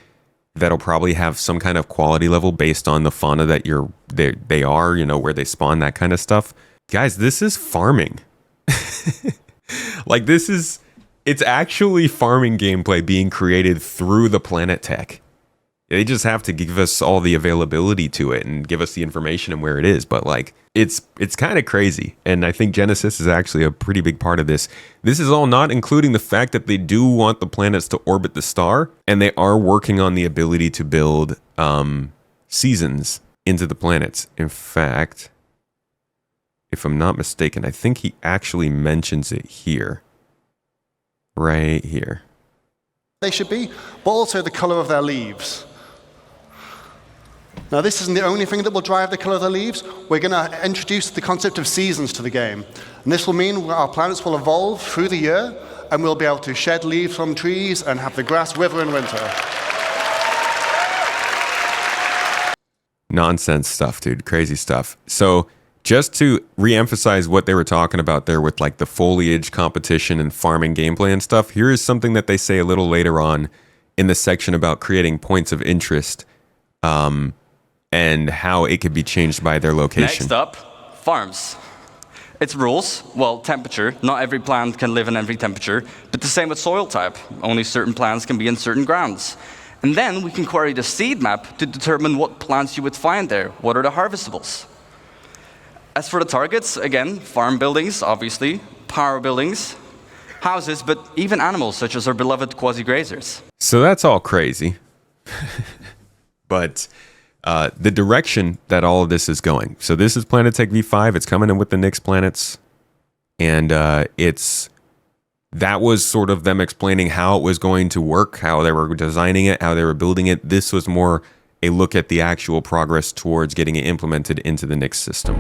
that'll probably have some kind of quality level based on the fauna that they are, you know, where they spawn, that kind of stuff. Guys, this is farming. Like, it's actually farming gameplay being created through the Planet Tech. They just have to give us all the availability to it and give us the information and where it is. But like, it's kind of crazy. And I think Genesis is actually a pretty big part of this. This is all not including the fact that they do want the planets to orbit the star, and they are working on the ability to build seasons into the planets. In fact, if I'm not mistaken, I think he actually mentions it here. Right here.
They should be, but also the color of their leaves. Now, this isn't the only thing that will drive the color of the leaves. We're going to introduce the concept of seasons to the game. And this will mean our planets will evolve through the year, and we'll be able to shed leaves from trees and have the grass wither in winter.
Nonsense stuff, dude. Crazy stuff. So, just to re-emphasize what they were talking about there with like the foliage competition and farming gameplay and stuff, here is something that they say a little later on in the section about creating points of interest and how it could be changed by their location.
Next up, farms. Its rules, well, temperature. Not every plant can live in every temperature, but the same with soil type. Only certain plants can be in certain grounds. And then we can query the seed map to determine what plants you would find there. What are the harvestables? As for the targets, again, farm buildings, obviously, power buildings, houses, but even animals such as our beloved quasi-grazers.
So that's all crazy. But the direction that all of this is going. So this is Planet Tech V5. It's coming in with the Nyx planets. And that was sort of them explaining how it was going to work, how they were designing it, how they were building it. This was more a look at the actual progress towards getting it implemented into the Nyx system.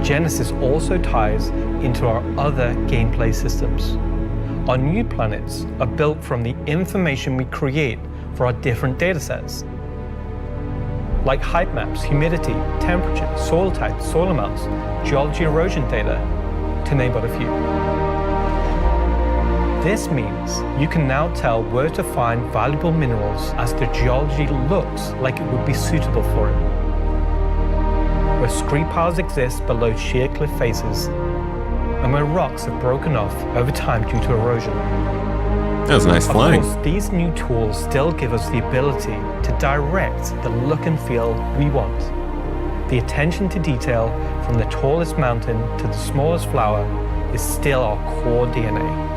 Genesis also ties into our other gameplay systems. Our new planets are built from the information we create for our different datasets, like height maps, humidity, temperature, soil type, soil amounts, geology erosion data, to name but a few. This means you can now tell where to find valuable minerals as the geology looks like it would be suitable for it. Where scree piles exist below sheer cliff faces, and where rocks have broken off over time due to erosion.
That was nice flying.
Of course, these new tools still give us the ability to direct the look and feel we want. The attention to detail from the tallest mountain to the smallest flower is still our core DNA.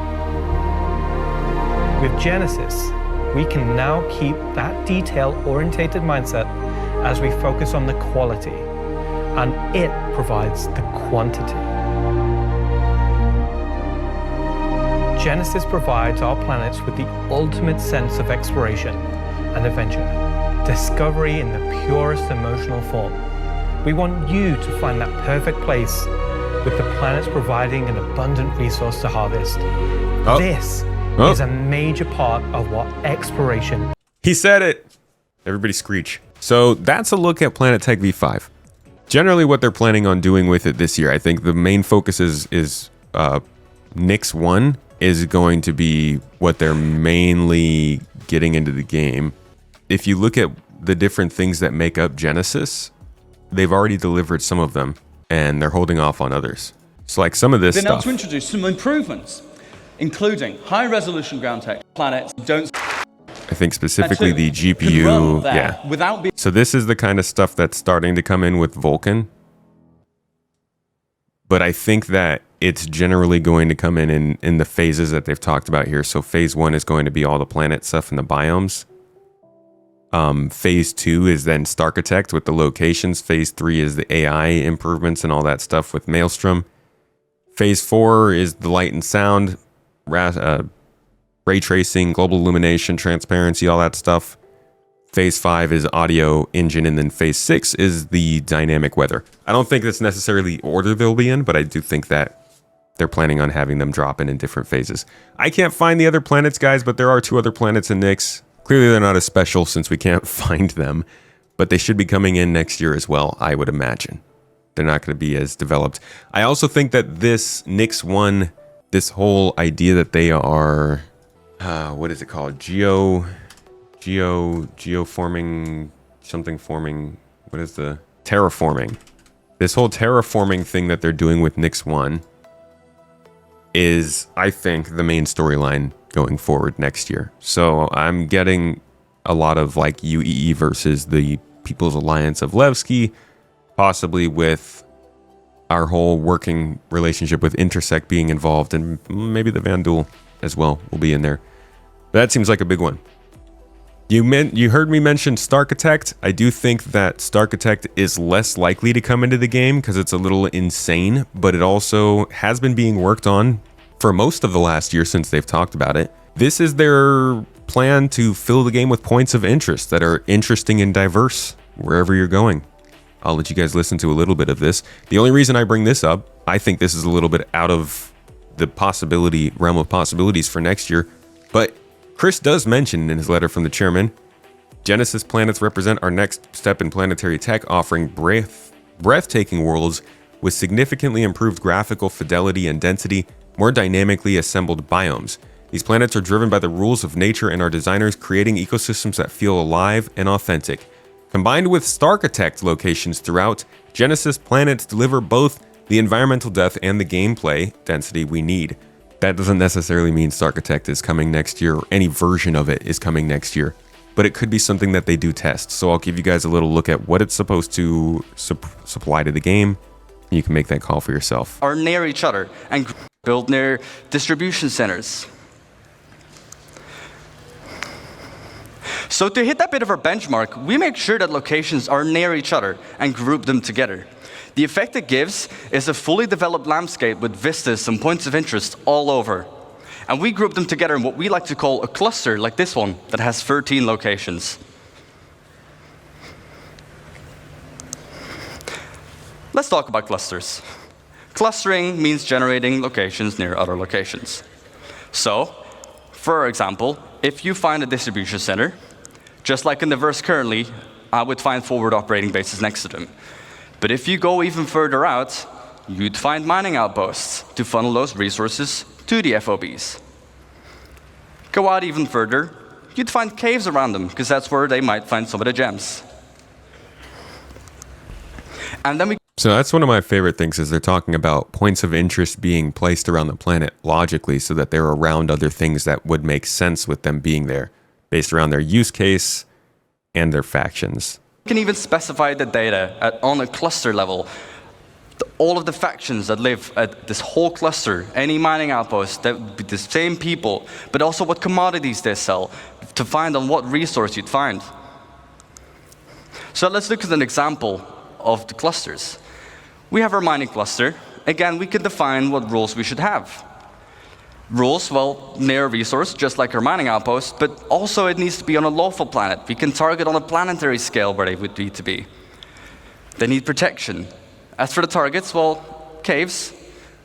With Genesis, we can now keep that detail-orientated mindset as we focus on the quality, and it provides the quantity. Genesis provides our planets with the ultimate sense of exploration and adventure, discovery in the purest emotional form. We want you to find that perfect place with the planets providing an abundant resource to harvest. This is a major part of what exploration.
He said it. Everybody screech. So that's a look at Planet Tech V5. Generally what they're planning on doing with it this year, I think the main focus is Nix 1 is going to be what they're mainly getting into the game. If you look at the different things that make up Genesis, they've already delivered some of them, and they're holding off on others. So like some of this
Been able
stuff.
to introduce some improvements, including high-resolution ground tech planets don't.
I think specifically the
could run
GPU,
there
yeah.
without being.
So this is the kind of stuff that's starting to come in with Vulkan. But I think that it's generally going to come in the phases that they've talked about here. So phase 1 is going to be all the planet stuff and the biomes. Phase 2 is then Starchitect with the locations. Phase 3 is the AI improvements and all that stuff with Maelstrom. Phase 4 is the light and sound, ray tracing, global illumination, transparency, all that stuff. Phase 5 is audio engine, and then phase 6 is the dynamic weather. I don't think that's necessarily the order they'll be in, but I do think that they're planning on having them drop in different phases. I can't find the other planets, guys, but there are 2 other planets in Nix. Clearly they're not as special since we can't find them, but they should be coming in next year as well, I would imagine. They're not going to be as developed. I also think that this Nix 1, this whole idea that they are, what is it called? Geoforming, something forming, what is the terraforming? This whole terraforming thing that they're doing with Nix 1 is, I think, the main storyline going forward next year. So I'm getting a lot of like UEE versus the People's Alliance of Levski, possibly with our whole working relationship with Intersect being involved, and maybe the Vandul as well will be in there. That seems like a big one. You heard me mention Starchitect. I do think that Starchitect is less likely to come into the game because it's a little insane, but it also has been being worked on for most of the last year since they've talked about it. This is their plan to fill the game with points of interest that are interesting and diverse wherever you're going. I'll let you guys listen to a little bit of this. The only reason I bring this up, I think this is a little bit out of the realm of possibilities for next year, but Chris does mention in his letter from the chairman, Genesis planets represent our next step in planetary tech, offering breathtaking worlds with significantly improved graphical fidelity and density, more dynamically assembled biomes. These planets are driven by the rules of nature and our designers creating ecosystems that feel alive and authentic. Combined with Starchitect locations throughout, Genesis planets deliver both the environmental depth and the gameplay density we need. That doesn't necessarily mean Starchitect is coming next year, or any version of it is coming next year, but it could be something that they do test. So I'll give you guys a little look at what it's supposed to supply to the game. You can make that call for yourself.
Are near each other and build near distribution centers. So to hit that bit of our benchmark, we make sure that locations are near each other and group them together. The effect it gives is a fully developed landscape with vistas and points of interest all over. And we group them together in what we like to call a cluster, like this one, that has 13 locations. Let's talk about clusters. Clustering means generating locations near other locations. So, for example, if you find a distribution center, just like in the verse currently, I would find forward operating bases next to them. But if you go even further out, you'd find mining outposts to funnel those resources to the FOBs. Go out even further, you'd find caves around them, because that's where they might find some of the gems. And then
So that's one of my favorite things, is they're talking about points of interest being placed around the planet logically so that they're around other things that would make sense with them being there, based around their use case and their factions.
you can even specify the data on a cluster level. All of the factions that live at this whole cluster, any mining outpost, that would be the same people, but also what commodities they sell, to find on what resource you'd find. So let's look at an example of the clusters. We have our mining cluster. Again, we can define what rules we should have. Rules, well, near a resource, just like our mining outpost, but also it needs to be on a lawful planet. We can target on a planetary scale where they would need to be. They need protection. As for the targets, well, caves,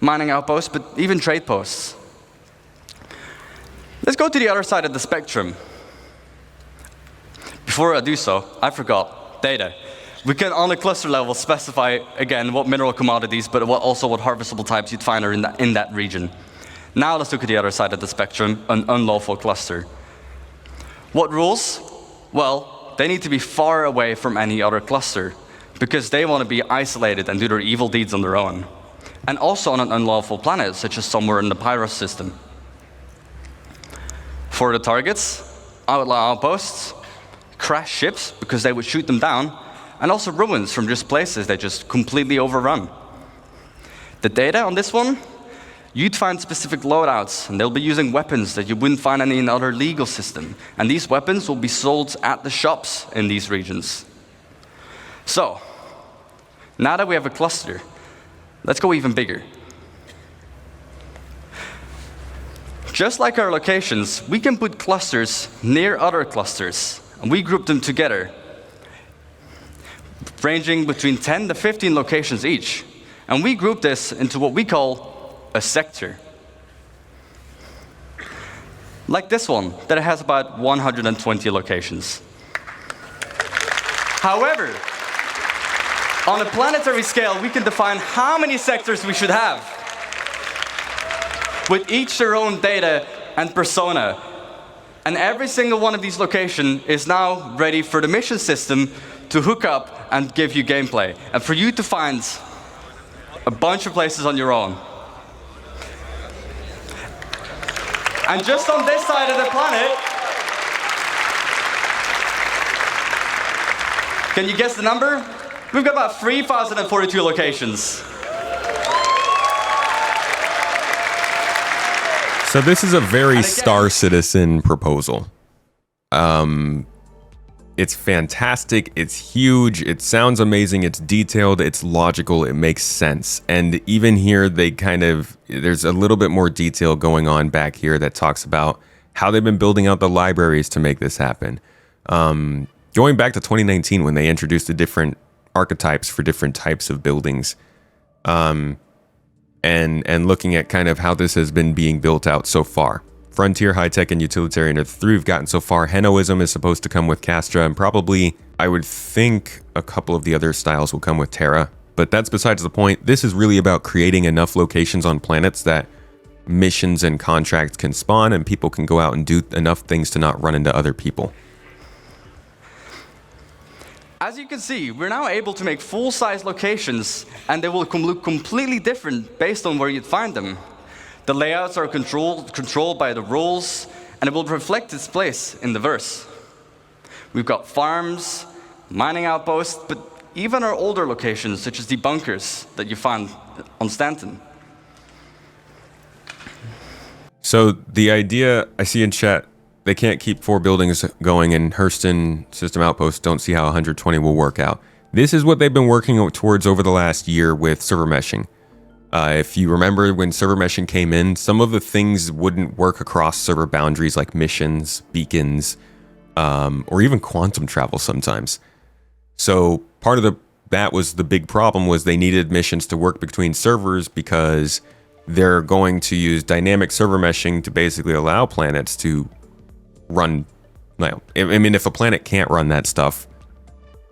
mining outposts, but even trade posts. Let's go to the other side of the spectrum. Before I do so, I forgot data. We can, on a cluster level, specify, again, what mineral commodities, but also what harvestable types you'd find are in that region. Now let's look at the other side of the spectrum, an unlawful cluster. What rules? Well, they need to be far away from any other cluster, because they want to be isolated and do their evil deeds on their own. And also on an unlawful planet, such as somewhere in the Pyros system. For the targets, outlaw outposts, crash ships, because they would shoot them down, and also ruins from just places they just completely overrun. The data on this one, you'd find specific loadouts, and they'll be using weapons that you wouldn't find any in other legal system. And these weapons will be sold at the shops in these regions. So, now that we have a cluster, let's go even bigger. Just like our locations, we can put clusters near other clusters, and we group them together, ranging between 10 to 15 locations each. And we group this into what we call a sector. Like this one, that has about 120 locations. However, on a planetary scale, we can define how many sectors we should have, with each their own data and persona. And every single one of these locations is now ready for the mission system to hook up and give you gameplay, and for you to find a bunch of places on your own. And just on this side of the planet, can you guess the number? We've got about 3,042 locations.
So this is a very Star Citizen proposal. It's fantastic, it's huge, it sounds amazing, it's detailed, it's logical, it makes sense. And even here, there's a little bit more detail going on back here that talks about how they've been building out the libraries to make this happen. Going back to 2019 when they introduced the different archetypes for different types of buildings. And looking at kind of how this has been being built out so far. Frontier, high-tech, and utilitarian are the three we've gotten so far. Henoism is supposed to come with Castra, and probably, I would think, a couple of the other styles will come with Terra. But that's besides the point. This is really about creating enough locations on planets that missions and contracts can spawn, and people can go out and do enough things to not run into other people.
As you can see, we're now able to make full-size locations, and they will look completely different based on where you'd find them. The layouts are controlled by the rules, and it will reflect its place in the verse. We've got farms, mining outposts, but even our older locations, such as the bunkers that you find on Stanton.
So the idea I see in chat, they can't keep 4 buildings going, and Hurston system outposts don't see how 120 will work out. This is what they've been working towards over the last year with server meshing. If you remember when server meshing came in, some of the things wouldn't work across server boundaries like missions, beacons, or even quantum travel sometimes. So part of that was the big problem, was they needed missions to work between servers because they're going to use dynamic server meshing to basically allow planets to run. Well, I mean, if a planet can't run that stuff,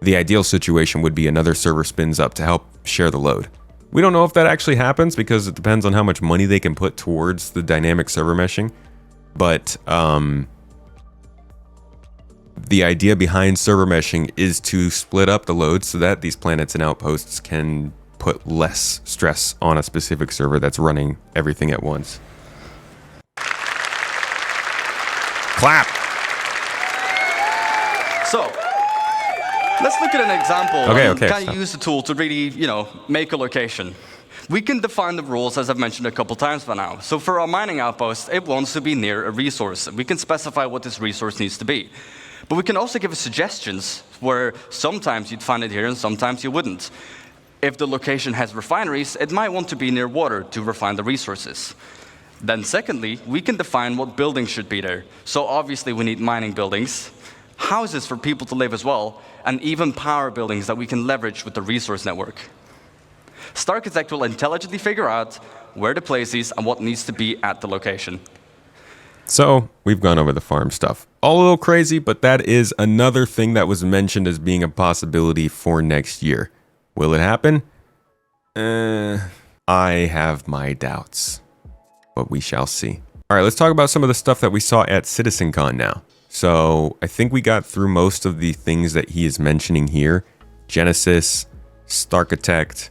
the ideal situation would be another server spins up to help share the load. We don't know if that actually happens because it depends on how much money they can put towards the dynamic server meshing. But the idea behind server meshing is to split up the load so that these planets and outposts can put less stress on a specific server that's running everything at once. Clap!
So, let's look at an example and kind of
stop.
use the tool to really, make a location. We can define the rules, as I've mentioned a couple times by now. So for our mining outpost, it wants to be near a resource. We can specify what this resource needs to be. But we can also give it suggestions where sometimes you'd find it here and sometimes you wouldn't. If the location has refineries, it might want to be near water to refine the resources. Then secondly, we can define what buildings should be there. So obviously we need mining buildings, houses for people to live as well, and even power buildings that we can leverage with the resource network. Starchitect will intelligently figure out where to place these and what needs to be at the location.
So, we've gone over the farm stuff. All a little crazy, but that is another thing that was mentioned as being a possibility for next year. Will it happen? I have my doubts, but we shall see. All right, let's talk about some of the stuff that we saw at CitizenCon now. So, I think we got through most of the things that he is mentioning here. Genesis, Starchitect,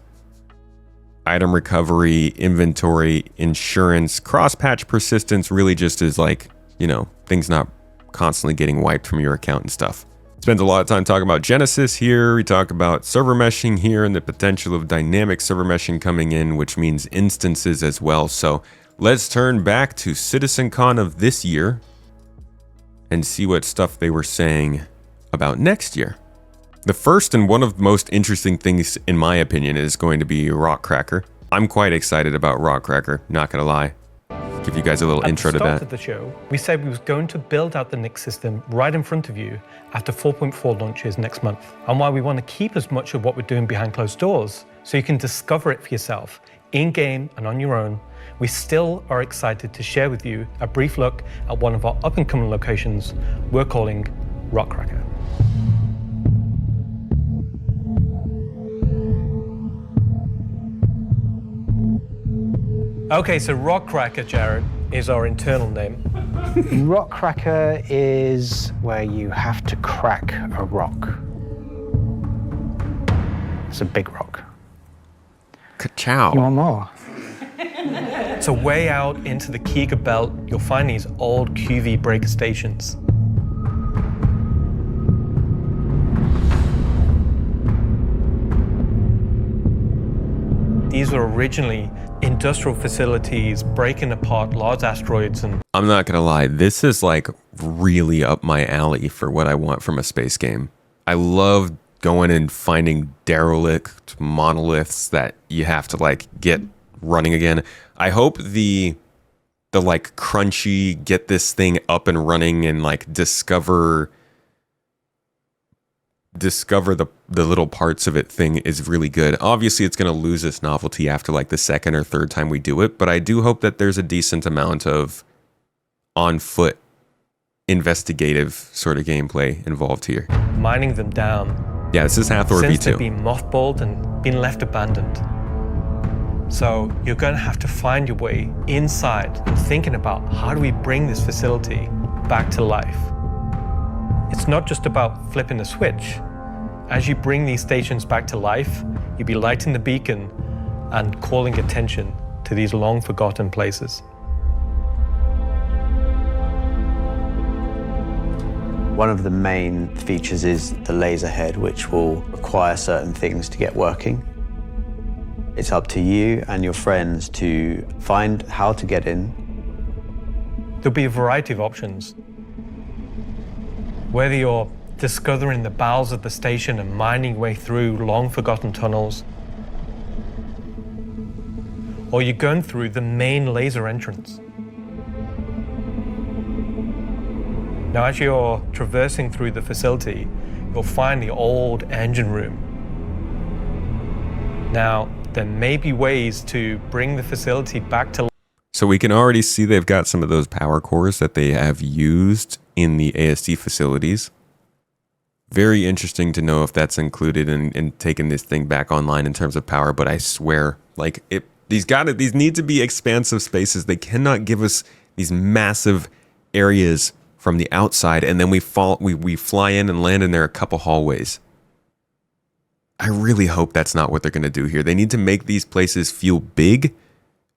item recovery, inventory, insurance, cross-patch persistence really just is like, you know, things not constantly getting wiped from your account and stuff. Spends a lot of time talking about Genesis here. We talk about server meshing here and the potential of dynamic server meshing coming in, which means instances as well. So let's turn back to CitizenCon of this year and see what stuff they were saying about next year. The first and one of the most interesting things, in my opinion, is going to be Rockcracker. I'm quite excited about Rockcracker, not gonna lie. Give you guys a little intro to that.
At the start of the show, we said we was going to build out the Nix system right in front of you after 4.4 launches next month, and why we want to keep as much of what we're doing behind closed doors so you can discover it for yourself, in-game and on your own. We still are excited to share with you a brief look at one of our up-and-coming locations we're calling Rockcracker. Okay, so Rockcracker, Jared, is our internal name.
Rockcracker is where you have to crack a rock. It's a big rock.
Ka-chow.
You want more?
So way out into the Kiga Belt, you'll find these old QV breaker stations. These were originally industrial facilities breaking apart large asteroids and...
I'm not gonna lie, this is like really up my alley for what I want from a space game. I love going and finding derelict monoliths that you have to like get running again. I hope the like crunchy get this thing up and running and like discover the little parts of it thing is really good. Obviously, it's going to lose its novelty after like the second or third time we do it, but I do hope that there's a decent amount of on-foot investigative sort of gameplay involved here.
Mining them down.
Yeah, this is Hathor V2.
Since they've been mothballed and been left abandoned. So you're going to have to find your way inside and thinking about how do we bring this facility back to life. It's not just about flipping a switch. As you bring these stations back to life, you'll be lighting the beacon and calling attention to these long forgotten places.
One of the main features is the laser head, which will require certain things to get working. It's up to you and your friends to find how to get in.
There'll be a variety of options. Whether you're discovering the bowels of the station and mining your way through long-forgotten tunnels, or you're going through the main laser entrance. Now, as you're traversing through the facility, you'll find the old engine room. Now, there may be ways to bring the facility back to life.
So we can already see they've got some of those power cores that they have used in the ASD facilities. Very interesting to know if that's included in taking this thing back online in terms of power, but I swear, like, these need to be expansive spaces. They cannot give us these massive areas from the outside and then we fly in and land in there a couple hallways. I really hope that's not what they're going to do here. They need to make these places feel big,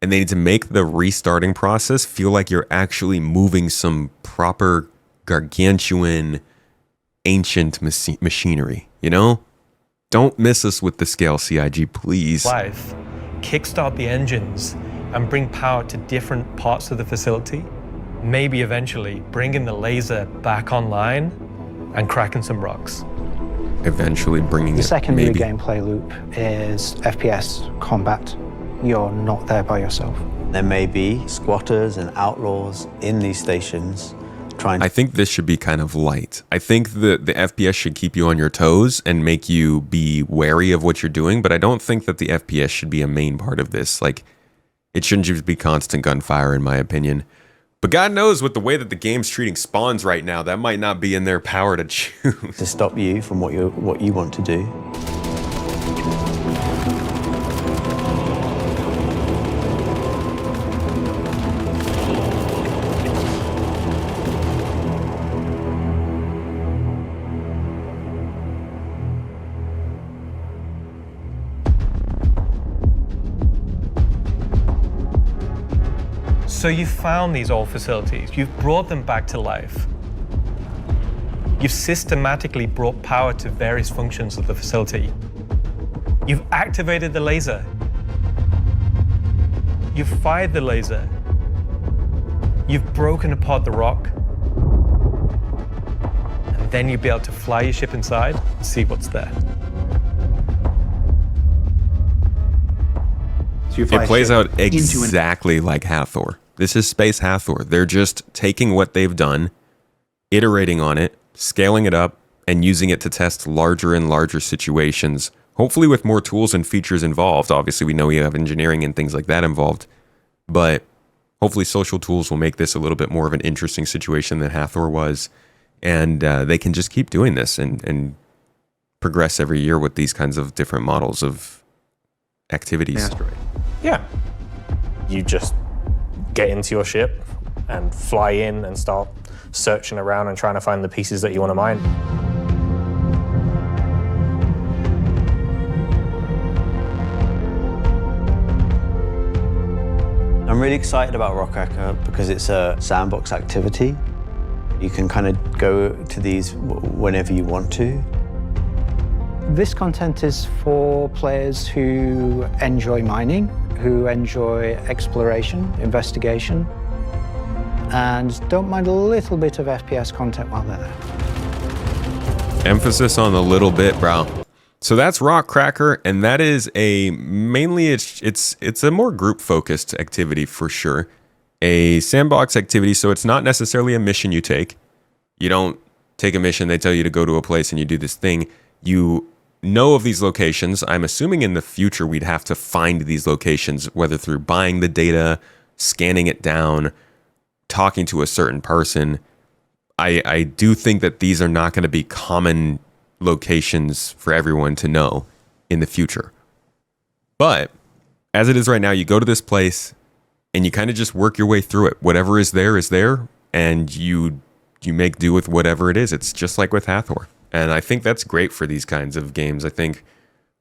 and they need to make the restarting process feel like you're actually moving some proper gargantuan ancient machinery, you know? Don't miss us with the scale, CIG, please.
Life, kickstart the engines and bring power to different parts of the facility. Maybe eventually bringing the laser back online and cracking some rocks.
Eventually bringing
The
it,
secondary
maybe.
gameplay loop is FPS combat. You're not there by yourself.
There may be squatters and outlaws in these stations
trying.
I think this should be kind of light. I think the FPS should keep you on your toes and make you be wary of what you're doing, but I don't think that the FPS should be a main part of this. Like, it shouldn't just be constant gunfire, in my opinion. But God knows, with the way that the game's treating spawns right now, that might not be in their power to choose.
To stop you from what you want to do.
So you've found these old facilities, you've brought them back to life. You've systematically brought power to various functions of the facility. You've activated the laser. You've fired the laser. You've broken apart the rock. And then you'll be able to fly your ship inside and see what's there.
So it plays out exactly like Hathor. This is Space Hathor. They're just taking what they've done, iterating on it, scaling it up, and using it to test larger and larger situations, hopefully with more tools and features involved. Obviously, we know you have engineering and things like that involved, but hopefully social tools will make this a little bit more of an interesting situation than Hathor was, and they can just keep doing this and progress every year with these kinds of different models of activities.
Yeah. You just get into your ship and fly in and start searching around and trying to find the pieces that you want to mine.
I'm really excited about Rockcracker because it's a sandbox activity. You can kind of go to these whenever you want to.
This content is for players who enjoy mining, who enjoy exploration, investigation, and don't mind a little bit of FPS content while they're there.
Emphasis on a little bit, bro. So that's Rockcracker, and that is mainly it's a more group-focused activity for sure. A sandbox activity, so it's not necessarily a mission you take. You don't take a mission, they tell you to go to a place and you do this thing. You know of these locations. I'm assuming in the future we'd have to find these locations, whether through buying the data, scanning it down, talking to a certain person. I do think that these are not going to be common locations for everyone to know in the future. But as it is right now, you go to this place and you kind of just work your way through it. Whatever is there, and you make do with whatever it is. It's just like with Hathor. And I think that's great for these kinds of games. I think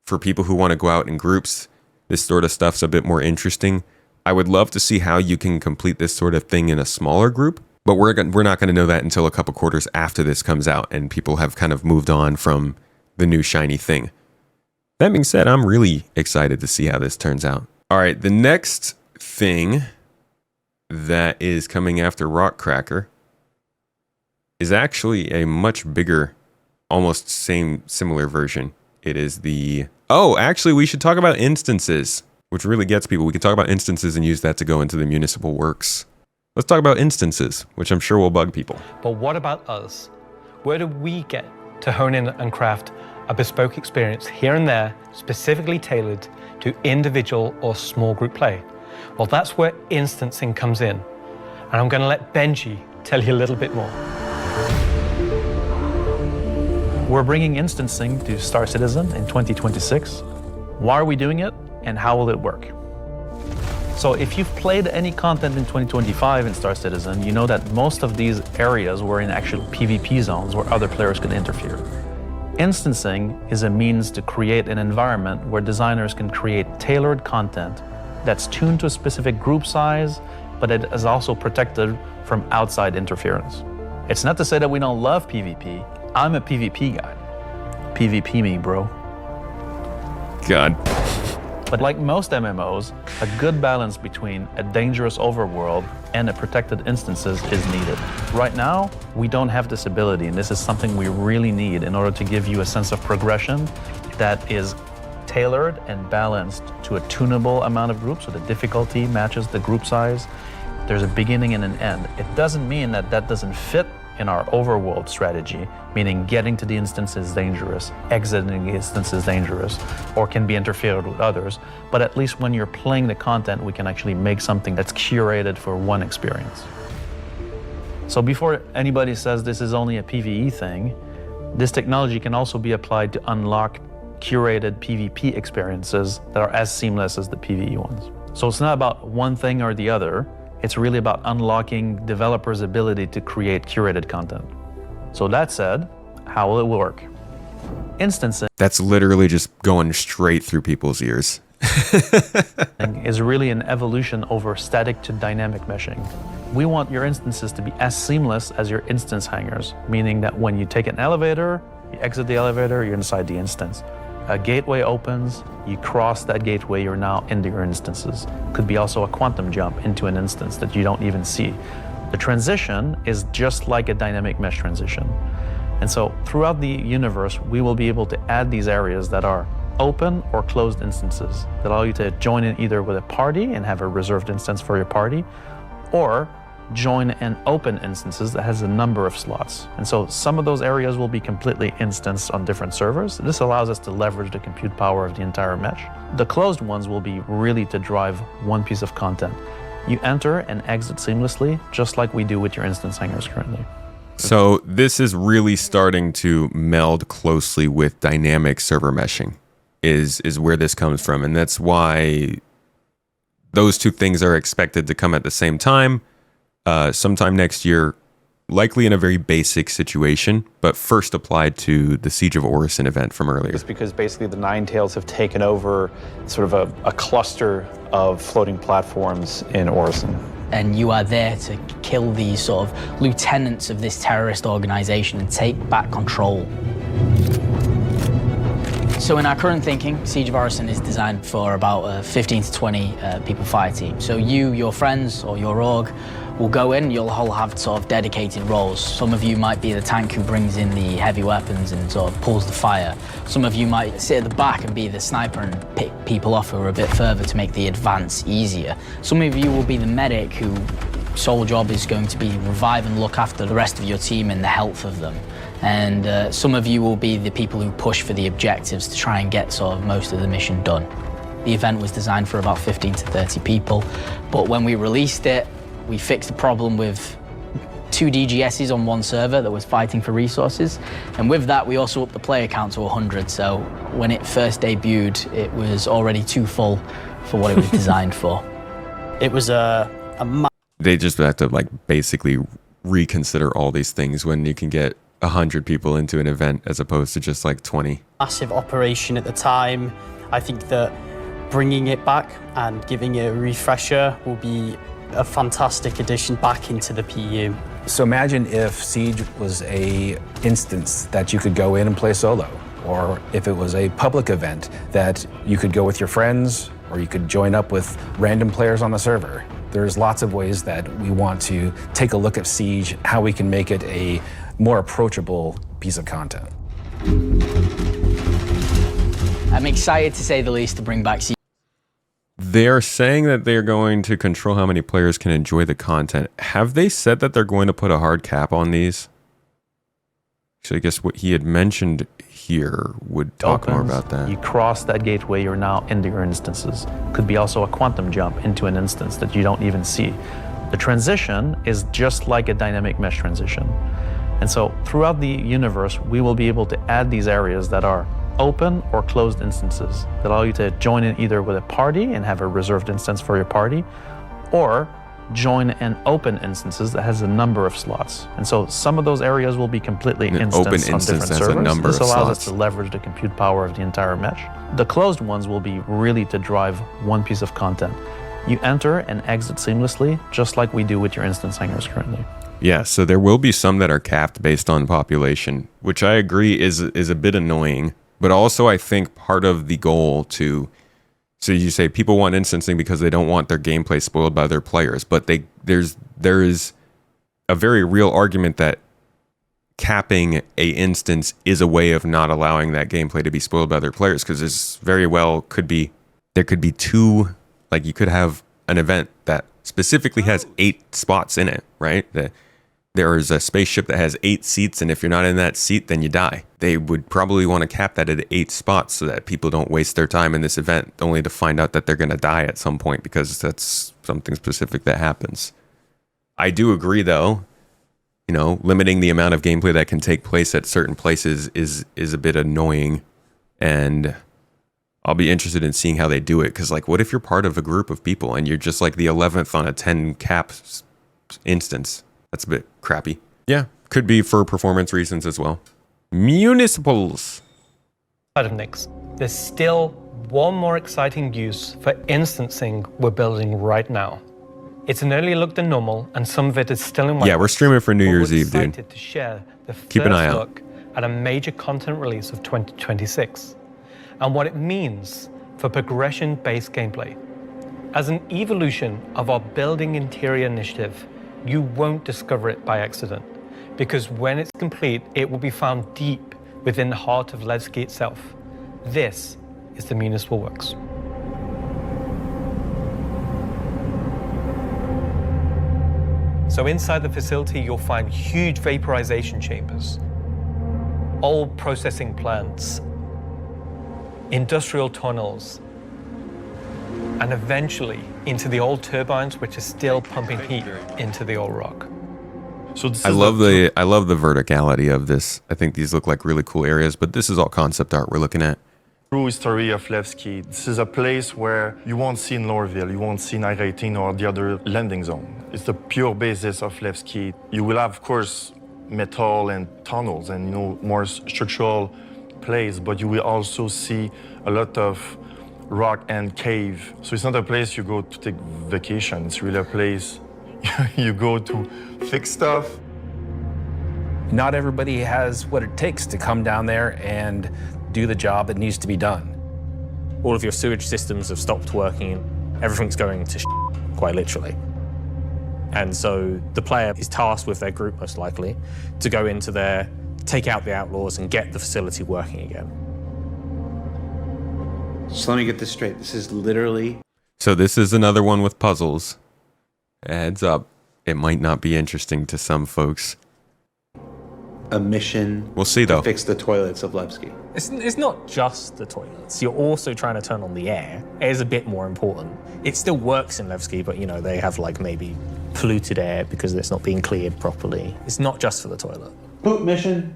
for people who want to go out in groups, this sort of stuff's a bit more interesting. I would love to see how you can complete this sort of thing in a smaller group, but we're not going to know that until a couple quarters after this comes out and people have kind of moved on from the new shiny thing. That being said, I'm really excited to see how this turns out. All right, the next thing that is coming after Rockcracker is actually a much bigger, almost similar version. It is actually we should talk about instances, which really gets people. We can talk about instances and use that to go into the municipal works. Let's talk about instances, which I'm sure will bug people.
But what about us? Where do we get to hone in and craft a bespoke experience here and there, specifically tailored to individual or small group play? Well, that's where instancing comes in. And I'm going to let Benji tell you a little bit more.
We're bringing instancing to Star Citizen in 2026. Why are we doing it, and how will it work? So if you've played any content in 2025 in Star Citizen, you know that most of these areas were in actual PvP zones where other players could interfere. Instancing is a means to create an environment where designers can create tailored content that's tuned to a specific group size, but it is also protected from outside interference. It's not to say that we don't love PvP. I'm a PvP guy. PvP me, bro.
God.
But like most MMOs, a good balance between a dangerous overworld and a protected instances is needed. Right now, we don't have this ability, and this is something we really need in order to give you a sense of progression that is tailored and balanced to a tunable amount of groups, so the difficulty matches the group size, There's a beginning and an end. It doesn't mean that that doesn't fit in our overworld strategy, meaning getting to the instance is dangerous, exiting the instance is dangerous, or can be interfered with others. But at least when you're playing the content, we can actually make something that's curated for one experience. So before anybody says this is only a PvE thing, this technology can also be applied to unlock curated PvP experiences that are as seamless as the PvE ones. So it's not about one thing or the other. It's really about unlocking developers' ability to create curated content. So that said, how will it work? Instancing
That's literally just going straight through people's ears.
is really an evolution over static to dynamic meshing. We want your instances to be as seamless as your instance hangers, meaning that when you take an elevator, you exit the elevator, you're inside the instance. A gateway opens, you cross that gateway, you're now into your instances. Could be also a quantum jump into an instance that you don't even see. The transition is just like a dynamic mesh transition. And so throughout the universe, we will be able to add these areas that are open or closed instances that allow you to join in either with a party and have a reserved instance for your party, or join an open instances that has a number of slots. And so some of those areas will be completely instanced on different servers. This allows us to leverage the compute power of the entire mesh. The closed ones will be really to drive one piece of content. You enter and exit seamlessly, just like we do with your instance hangers currently.
So this is really starting to meld closely with dynamic server meshing is where this comes from. And that's why those two things are expected to come at the same time. Sometime next year, likely in a very basic situation, but first applied to the Siege of Orison event from earlier.
It's because basically the Nine Tails have taken over sort of a cluster of floating platforms in Orison.
And you are there to kill these sort of lieutenants of this terrorist organization and take back control. So in our current thinking, Siege of Orison is designed for about 15 to 20 people fire team. So you, your friends, or your org will go in, you'll all have sort of dedicated roles. Some of you might be the tank who brings in the heavy weapons and sort of pulls the fire. Some of you might sit at the back and be the sniper and pick people off who are a bit further to make the advance easier. Some of you will be the medic whose sole job is going to be revive and look after the rest of your team and the health of them. And some of you will be the people who push for the objectives to try and get sort of most of the mission done. The event was designed for about 15 to 30 people, but when we released it, we fixed the problem with 2 DGSs on one server that was fighting for resources. And with that, we also upped the player count to 100. So when it first debuted, it was already too full for what it was designed for. It was
They just have to like basically reconsider all these things when you can get 100 people into an event as opposed to just like 20.
Massive operation at the time. I think that bringing it back and giving it a refresher will be a fantastic addition back into the PU.
So imagine if Siege was a instance that you could go in and play solo, or if it was a public event that you could go with your friends, or you could join up with random players on the server. There's lots of ways that we want to take a look at Siege, how we can make it a more approachable piece of content.
I'm excited, to say the least, to bring back Siege.
They're saying that they're going to control how many players can enjoy the content. Have they said that they're going to put a hard cap on these? So I guess what he had mentioned here would talk more about that.
You cross that gateway, you're now into your instances. Could be also a quantum jump into an instance that you don't even see. The transition is just like a dynamic mesh transition. And so throughout the universe, we will be able to add these areas that are open or closed instances that allow you to join in either with a party and have a reserved instance for your party, or join an open instances that has a number of slots. And so some of those areas will be completely instanced on different servers. This allows us to leverage the compute power of the entire mesh. The closed ones will be really to drive one piece of content. You enter and exit seamlessly, just like we do with your instance hangers currently.
Yeah, so there will be some that are capped based on population, which I agree is a bit annoying. But also, I think part of the goal so you say people want instancing because they don't want their gameplay spoiled by their players, but there is a very real argument that capping a instance is a way of not allowing that gameplay to be spoiled by their players, because there could be two, like you could have an event that specifically has 8 spots in it, right? There is a spaceship that has 8 seats, and if you're not in that seat, then you die. They would probably want to cap that at 8 spots so that people don't waste their time in this event only to find out that they're going to die at some point because that's something specific that happens. I do agree, though, limiting the amount of gameplay that can take place at certain places is a bit annoying, and I'll be interested in seeing how they do it, because what if you're part of a group of people and you're just the 11th on a 10 cap instance? That's a bit crappy. Yeah, could be for performance reasons as well. Municipals.
Out of Nix, there's still one more exciting use for instancing we're building right now. It's an earlier look than normal, and some of it is still in white.
Yeah, we're streaming for New Year's Eve, dude.
To share the
Keep an eye
first
out.
look at a major content release of 2026 and what it means for progression-based gameplay. As an evolution of our Building Interior initiative, you won't discover it by accident, because when it's complete, it will be found deep within the heart of Levski itself. This is the Municipal Works. So inside the facility, you'll find huge vaporization chambers, old processing plants, industrial tunnels, and eventually into the old turbines, which are still pumping heat into the old rock.
So I love the verticality of this. I think these look like really cool areas, but this is all concept art we're looking at.
True history of Levski. This is a place where you won't see in Lorville, you won't see in I-18 or the other landing zone. It's the pure basis of Levski. You will have, of course, metal and tunnels and more structural place, but you will also see a lot of rock and cave. So it's not a place you go to take vacation. It's really a place you go to fix stuff.
Not everybody has what it takes to come down there and do the job that needs to be done.
All of your sewage systems have stopped working. Everything's going to quite literally. And so the player is tasked with their group, most likely, to go into there, take out the outlaws, and get the facility working again.
So let me get this straight. This is literally...
So this is another one with puzzles. Heads up, it might not be interesting to some folks.
A mission.
We'll see, though.
To fix the toilets of Levski.
It's not just the toilets. You're also trying to turn on the air. Air is a bit more important. It still works in Levski, but they have maybe polluted air because it's not being cleared properly. It's not just for the toilet.
Poop mission.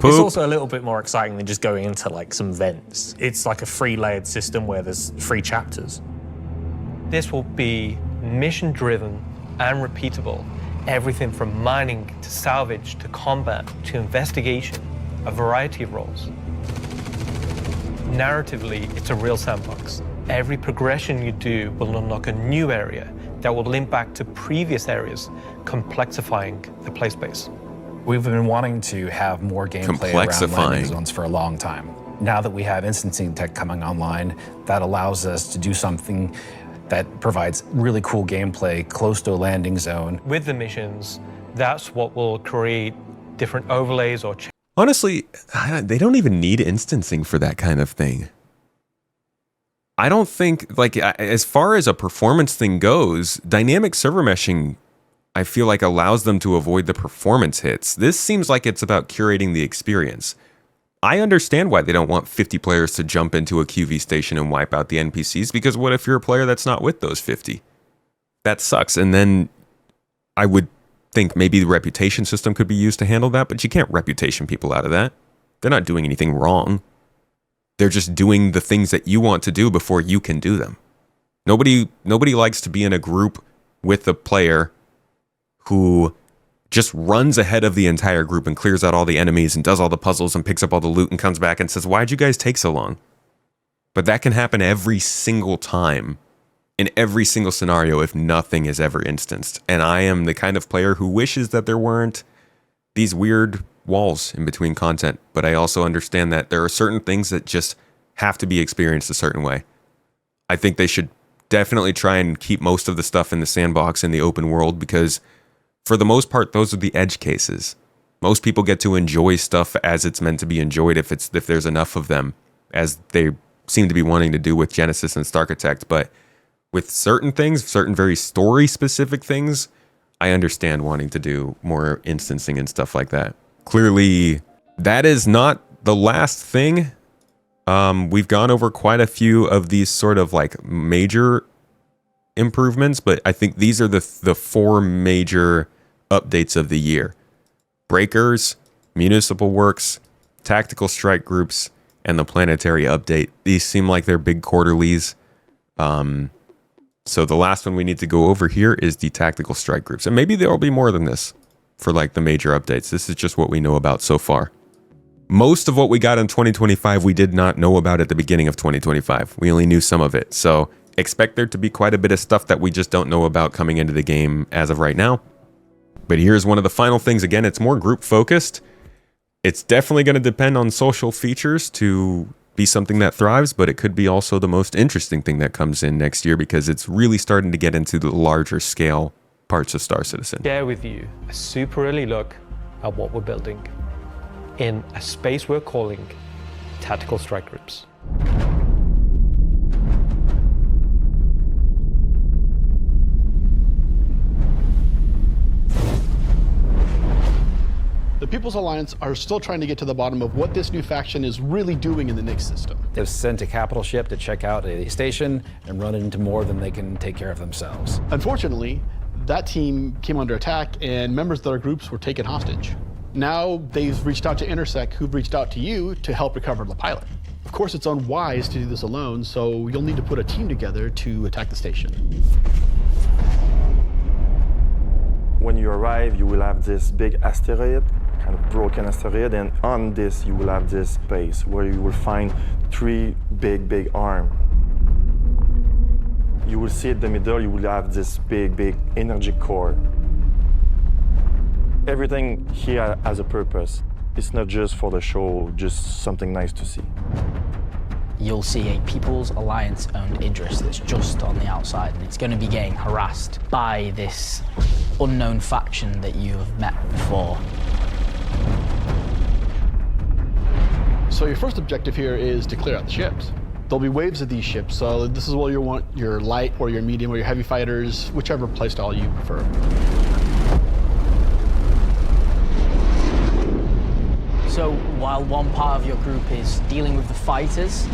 It's also a little bit more exciting than just going into some vents. It's like a 3-layered system where there's 3 chapters.
This will be mission-driven and repeatable. Everything from mining to salvage to combat to investigation, a variety of roles. Narratively, it's a real sandbox. Every progression you do will unlock a new area that will link back to previous areas, complexifying the play space.
We've been wanting to have more gameplay around landing zones for a long time. Now that we have instancing tech coming online, that allows us to do something that provides really cool gameplay close to a landing zone.
With the missions, that's what will create different overlays or...
Honestly, they don't even need instancing for that kind of thing. I don't think, as far as a performance thing goes, dynamic server meshing, I feel like allows them to avoid the performance hits. This seems like it's about curating the experience. I understand why they don't want 50 players to jump into a QV station and wipe out the NPCs, because what if you're a player that's not with those 50? That sucks. And then I would think maybe the reputation system could be used to handle that, but you can't reputation people out of that. They're not doing anything wrong. They're just doing the things that you want to do before you can do them. Nobody likes to be in a group with a player who just runs ahead of the entire group and clears out all the enemies and does all the puzzles and picks up all the loot and comes back and says, why'd you guys take so long? But that can happen every single time in every single scenario if nothing is ever instanced. And I am the kind of player who wishes that there weren't these weird walls in between content. But I also understand that there are certain things that just have to be experienced a certain way. I think they should definitely try and keep most of the stuff in the sandbox in the open world, because for the most part, those are the edge cases. Most people get to enjoy stuff as it's meant to be enjoyed if there's enough of them, as they seem to be wanting to do with Genesis and Starchitect. But with certain things, certain very story-specific things, I understand wanting to do more instancing and stuff like that. Clearly, that is not the last thing. We've gone over quite a few of these sort of like major improvements, but I think these are the 4 major updates of the year. Breakers, Municipal Works, Tactical Strike Groups, and the Planetary Update. These seem like they're big quarterlies. So the last one we need to go over here is the Tactical Strike Groups. And maybe there will be more than this for like the major updates. This is just what we know about so far. Most of what we got in 2025, we did not know about at the beginning of 2025. We only knew some of it. So expect there to be quite a bit of stuff that we just don't know about coming into the game as of right now. But here's one of the final things. Again, it's more group focused. It's definitely going to depend on social features to be something that thrives, but it could be also the most interesting thing that comes in next year because it's really starting to get into the larger scale parts of Star Citizen.
Share with you a super early look at what we're building in a space we're calling Tactical Strike Groups.
The People's Alliance are still trying to get to the bottom of what this new faction is really doing in the Nyx system.
They've sent a capital ship to check out a station and run into more than they can take care of themselves.
Unfortunately, that team came under attack and members of their groups were taken hostage. Now they've reached out to Intersec, who've reached out to you to help recover the pilot. Of course, it's unwise to do this alone, so you'll need to put a team together to attack the station.
When you arrive, you will have this big asteroid, kind of broken asteroid, and on this you will have this space where you will find 3 big arms. You will see at the middle, you will have this big energy core. Everything here has a purpose. It's not just for the show, just something nice to see.
You'll see a People's Alliance-owned Idris that's just on the outside, and it's going to be getting harassed by this unknown faction that you have met before.
So your first objective here is to clear out the ships. There'll be waves of these ships, so this is where you want your light or your medium or your heavy fighters, whichever playstyle you prefer.
So while one part of your group is dealing with the fighters,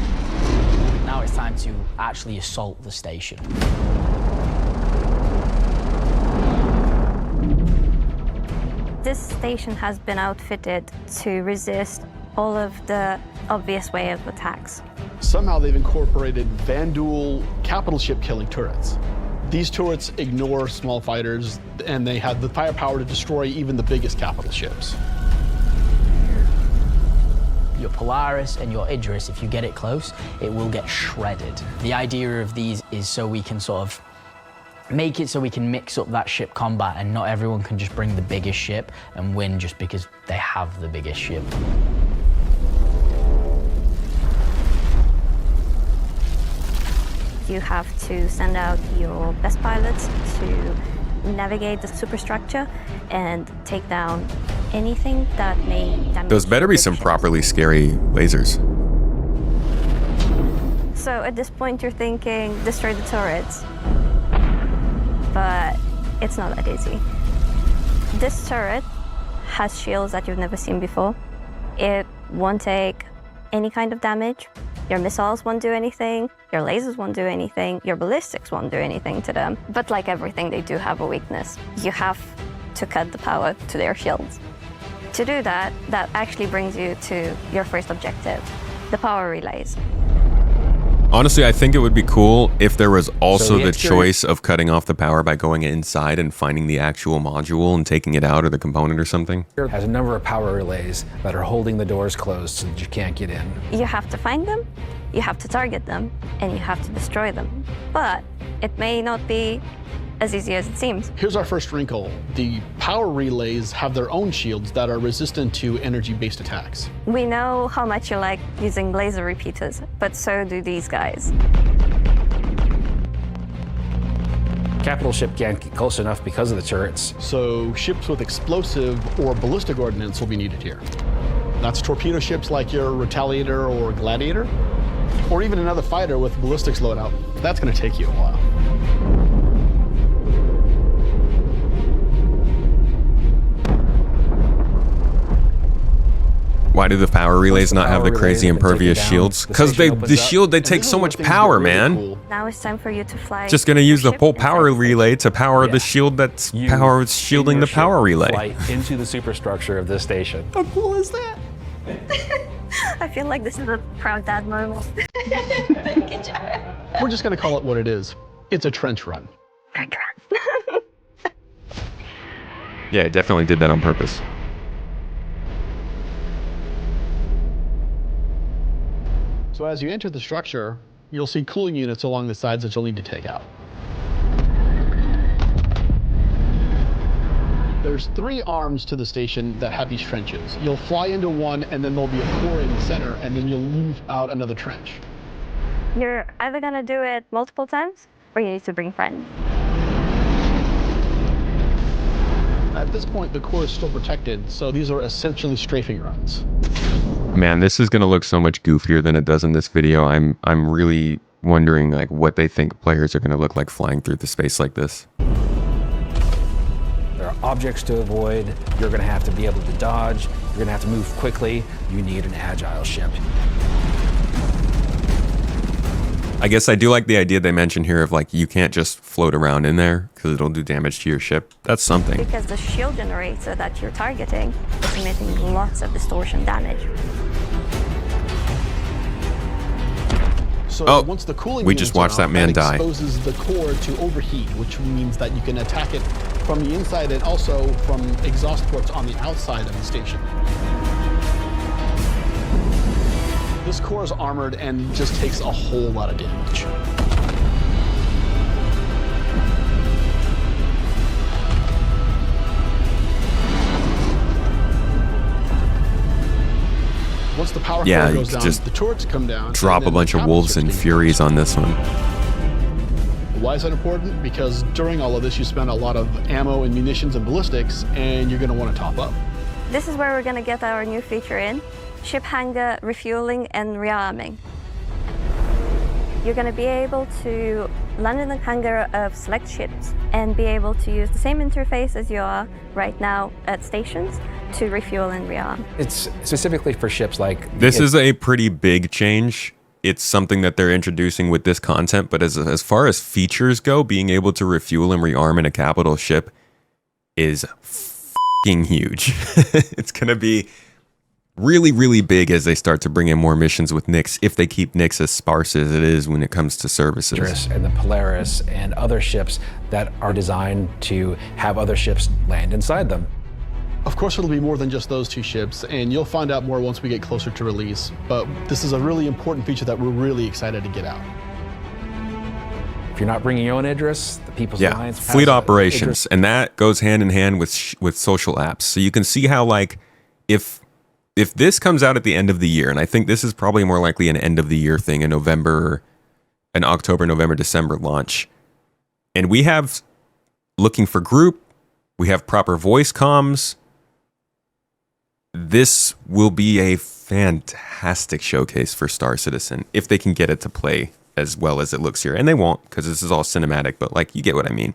now it's time to actually assault the station.
This station has been outfitted to resist all of the obvious way of attacks.
Somehow they've incorporated Vanduul capital ship killing turrets. These turrets ignore small fighters, and they have the firepower to destroy even the biggest capital ships.
Your Polaris and your Idris, if you get it close, it will get shredded. The idea of these is so we can sort of make it so we can mix up that ship combat and not everyone can just bring the biggest ship and win just because they have the biggest ship.
You have to send out your best pilots to navigate the superstructure and take down anything that may damage.
Those better be some properly scary lasers.
So at this point you're thinking, destroy the turrets. But it's not that easy. This turret has shields that you've never seen before. It won't take any kind of damage. Your missiles won't do anything, your lasers won't do anything, your ballistics won't do anything to them. But like everything, they do have a weakness. You have to cut the power to their shields. To do that, that actually brings you to your first objective, the power relays.
Honestly, I think it would be cool if there was also the
exterior
choice of cutting off the power by going inside and finding the actual module and taking it out or the component or something.
It has a number of power relays that are holding the doors closed so that you can't get in.
You have to find them, you have to target them, and you have to destroy them. But it may not be as easy as it seems.
Here's our first wrinkle. The power relays have their own shields that are resistant to energy-based attacks.
We know how much you like using laser repeaters, but so do these guys.
Capital ship can't get close enough because of the turrets.
So ships with explosive or ballistic ordnance will be needed here. That's torpedo ships like your Retaliator or Gladiator, or even another fighter with ballistics loadout. That's going to take you a while.
Why do the power relays not have the crazy impervious shields? Because the shield, they take so much power, man.
Now it's time for you to fly.
Just gonna use the whole power relay to power the shield that's shielding the power relay.
Flight into the superstructure of this station.
How cool is that? I feel like this is a proud dad moment. Thank you, Jared.
We're just gonna call it what it is. It's a trench run.
Trench run.
Yeah, I definitely did that on purpose.
So as you enter the structure, you'll see cooling units along the sides that you'll need to take out. There's 3 arms to the station that have these trenches. You'll fly into one, and then there'll be a core in the center, and then you'll move out another trench.
You're either gonna do it multiple times, or you need to bring friends.
At this point, the core is still protected, so these are essentially strafing runs.
Man, this is gonna look so much goofier than it does in this video. I'm really wondering like what they think players are gonna look like flying through the space like this.
There are objects to avoid. You're going to have to be able to dodge. You're going to have to move quickly. You need an agile ship.
I guess I do like the idea they mentioned here of like you can't just float around in there because it'll do damage to your ship. That's something.
Because the shield generator that you're targeting is emitting lots of distortion damage.
So once the cooling
we just watched that man die.
Exposes the core to overheat, which means that you can attack it from the inside and also from exhaust ports on the outside of the station. This core is armored and just takes a whole lot of damage. Once the power core goes down, the turrets come down.
Drop a bunch of wolves and furies on this one.
Why is that important? Because during all of this, you spend a lot of ammo and munitions and ballistics, and you're going to want to top up.
This is where we're going to get our new feature in: ship hangar refueling and rearming. You're going to be able to land in the hangar of select ships and be able to use the same interface as you are right now at stations to refuel and rearm.
It's specifically for ships like...
This is a pretty big change. It's something that they're introducing with this content, but as far as features go, being able to refuel and rearm in a capital ship is f***ing huge. It's going to be really, really big as they start to bring in more missions with Nyx, if they keep Nyx as sparse as it is when it comes to services.
And the Polaris and other ships that are designed to have other ships land inside them.
Of course, it'll be more than just those 2 ships, and you'll find out more once we get closer to release. But this is a really important feature that we're really excited to get out.
If you're not bringing your own Idris, the People's Alliance has
fleet operations, and that goes hand in hand with social apps. So you can see how, like, if this comes out at the end of the year, and I think this is probably more likely an end of the year thing, an October, November, December launch, and we have looking for group, we have proper voice comms. This will be a fantastic showcase for Star Citizen if they can get it to play as well as it looks here. And they won't, because this is all cinematic, but like, you get what I mean.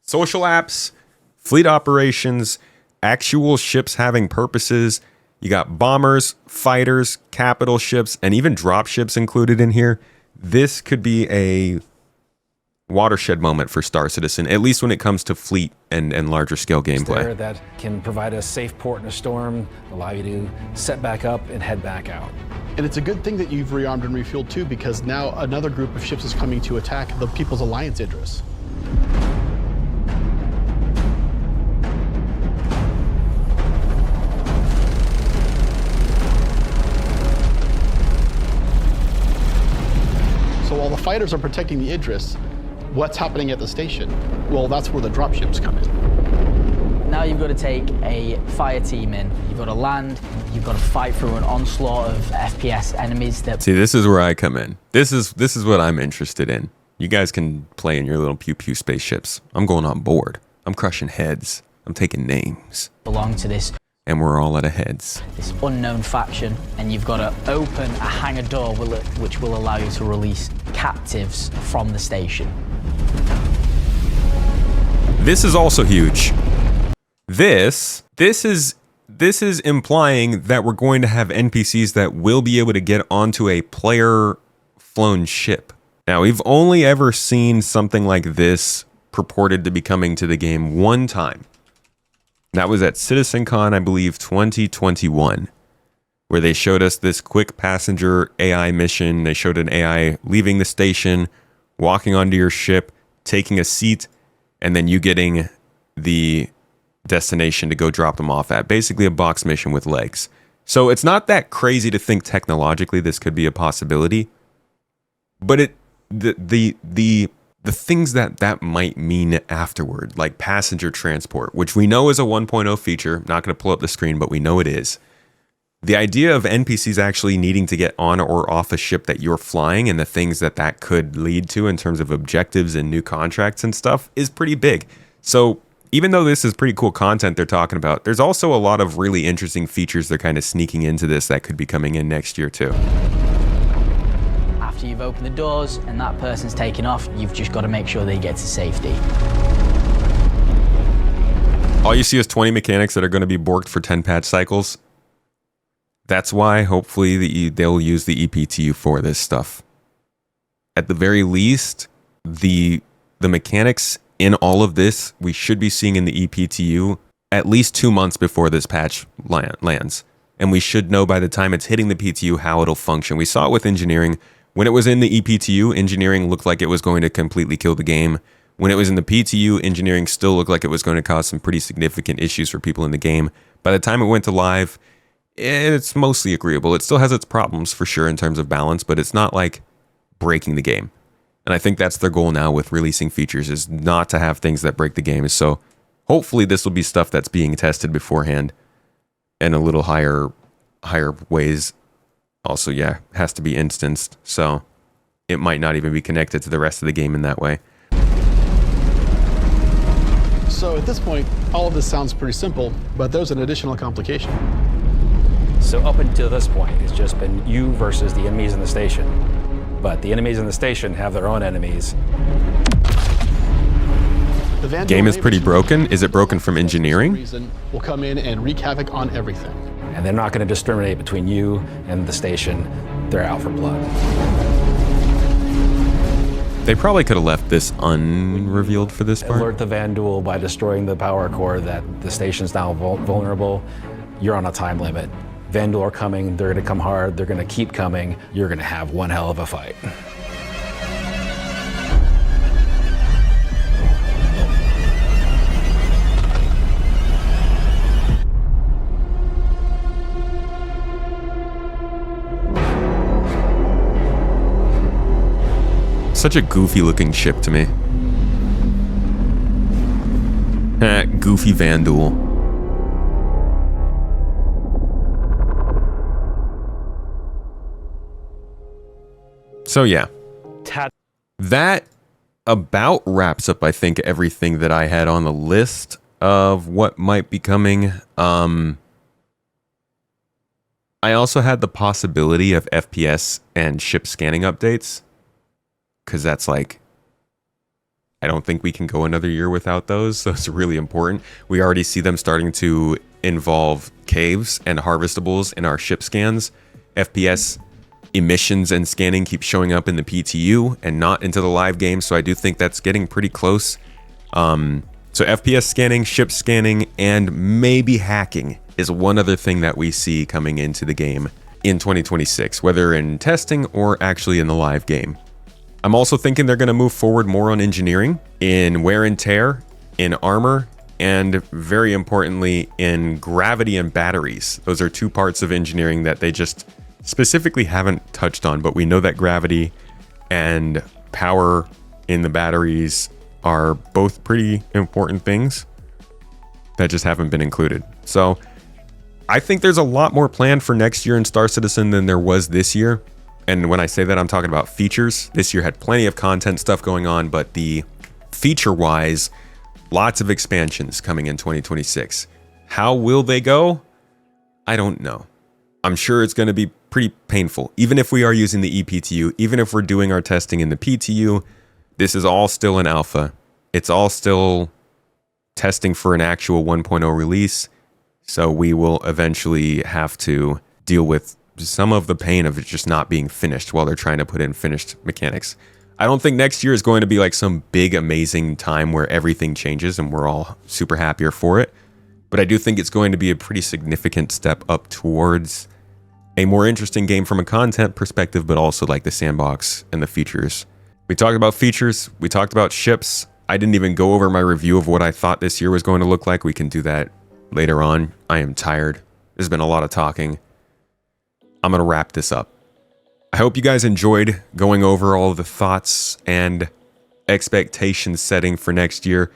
Social apps, fleet operations, actual ships having purposes. You got bombers, fighters, capital ships, and even drop ships included in here. This could be a watershed moment for Star Citizen, at least when it comes to fleet and larger scale gameplay.
That can provide a safe port in a storm, allow you to set back up and head back out.
And it's a good thing that you've rearmed and refueled too, because now another group of ships is coming to attack the People's Alliance Idris. So while the fighters are protecting the Idris, what's happening at the station? Well, that's where the dropships come in.
Now you've got to take a fire team in. You've got to land. You've got to fight through an onslaught of FPS enemies.
See, this is where I come in. This is what I'm interested in. You guys can play in your little pew-pew spaceships. I'm going on board. I'm crushing heads. I'm taking names.
Belong to this.
And we're all out of heads.
This unknown faction, and you've got to open a hangar door which will allow you to release captives from the station.
This is also huge. This is this is implying that we're going to have NPCs that will be able to get onto a player-flown ship. Now, we've only ever seen something like this purported to be coming to the game one time. That was at CitizenCon, I believe, 2021, where they showed us this quick passenger AI mission. They showed an AI leaving the station, walking onto your ship, taking a seat, and then you getting the destination to go drop them off at. Basically a box mission with legs. So it's not that crazy to think technologically this could be a possibility, but the things that might mean afterward, like passenger transport, which we know is a 1.0 feature. Not going to pull up the screen, but we know it is. The idea of NPCs actually needing to get on or off a ship that you're flying and the things that could lead to in terms of objectives and new contracts and stuff is pretty big. So even though this is pretty cool content they're talking about, there's also a lot of really interesting features they're kind of sneaking into this that could be coming in next year too.
After you've opened the doors and that person's taken off, you've just got to make sure they get to safety.
All you see is 20 mechanics that are going to be borked for 10 patch cycles. That's why hopefully they'll use the ePTU for this stuff. At the very least, the mechanics in all of this, we should be seeing in the ePTU at least 2 months before this patch lands. And we should know by the time it's hitting the PTU how it'll function. We saw it with engineering. When it was in the ePTU, engineering looked like it was going to completely kill the game. When it was in the PTU, engineering still looked like it was going to cause some pretty significant issues for people in the game. By the time it went to live, it's mostly agreeable. It still has its problems for sure in terms of balance, but it's not like breaking the game. And I think that's their goal now with releasing features, is not to have things that break the game. So hopefully this will be stuff that's being tested beforehand and a little higher ways. Also, yeah, has to be instanced. So it might not even be connected to the rest of the game in that way.
So at this point, all of this sounds pretty simple, but there's an additional complication.
So up until this point, it's just been you versus the enemies in the station. But the enemies in the station have their own enemies.
The
game is pretty broken. Is it broken from engineering?
Will come in and wreak havoc on everything.
And they're not going to discriminate between you and the station. They're out for blood.
They probably could have left this unrevealed for this part.
Alert the Vandal by destroying the power core that the station's now vulnerable. You're on a time limit. Vandal are coming, they're gonna come hard, they're gonna keep coming, you're gonna have one hell of a fight.
Such a goofy looking ship to me. Goofy Vandal. So yeah, that about wraps up, I think, everything that I had on the list of what might be coming. I also had the possibility of FPS and ship scanning updates, because that's like, I don't think we can go another year without those, so it's really important. We already see them starting to involve caves and harvestables in our ship scans. FPS emissions and scanning keep showing up in the PTU and not into the live game, so I do think that's getting pretty close. So FPS scanning, ship scanning, and maybe hacking is one other thing that we see coming into the game in 2026, whether in testing or actually in the live game. I'm also thinking they're going to move forward more on engineering, in wear and tear, in armor, and very importantly, in gravity and batteries. Those are two parts of engineering that they just specifically haven't touched on, but we know that gravity and power in the batteries are both pretty important things that just haven't been included. So I think there's a lot more planned for next year in Star Citizen than there was this year. And when I say that, I'm talking about features. This year had plenty of content stuff going on, but the feature-wise, lots of expansions coming in 2026. How will they go? I don't know. I'm sure it's going to be pretty painful. Even if we are using the ePTU, even if we're doing our testing in the PTU, this is all still an alpha. It's all still testing for an actual 1.0 release. So we will eventually have to deal with some of the pain of it just not being finished while they're trying to put in finished mechanics. I don't think next year is going to be like some big, amazing time where everything changes and we're all super happier for it. But I do think it's going to be a pretty significant step up towards a more interesting game from a content perspective, but also like the sandbox and the features. We talked about features. We talked about ships. I didn't even go over my review of what I thought this year was going to look like. We can do that later on. I am tired. There's been a lot of talking. I'm going to wrap this up. I hope you guys enjoyed going over all of the thoughts and expectation setting for next year.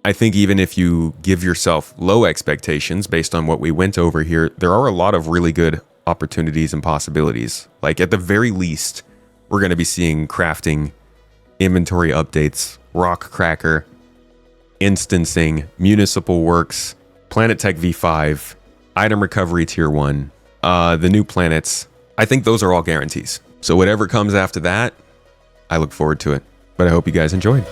I think even if you give yourself low expectations based on what we went over here, there are a lot of really good opportunities and possibilities. Like at the very least, we're going to be seeing crafting, inventory updates, Rockcracker, instancing, Municipal works, Planet Tech V5, item recovery tier 1, the new planets. I think those are all guarantees. So whatever comes after that, I look forward to it. But I hope you guys enjoyed.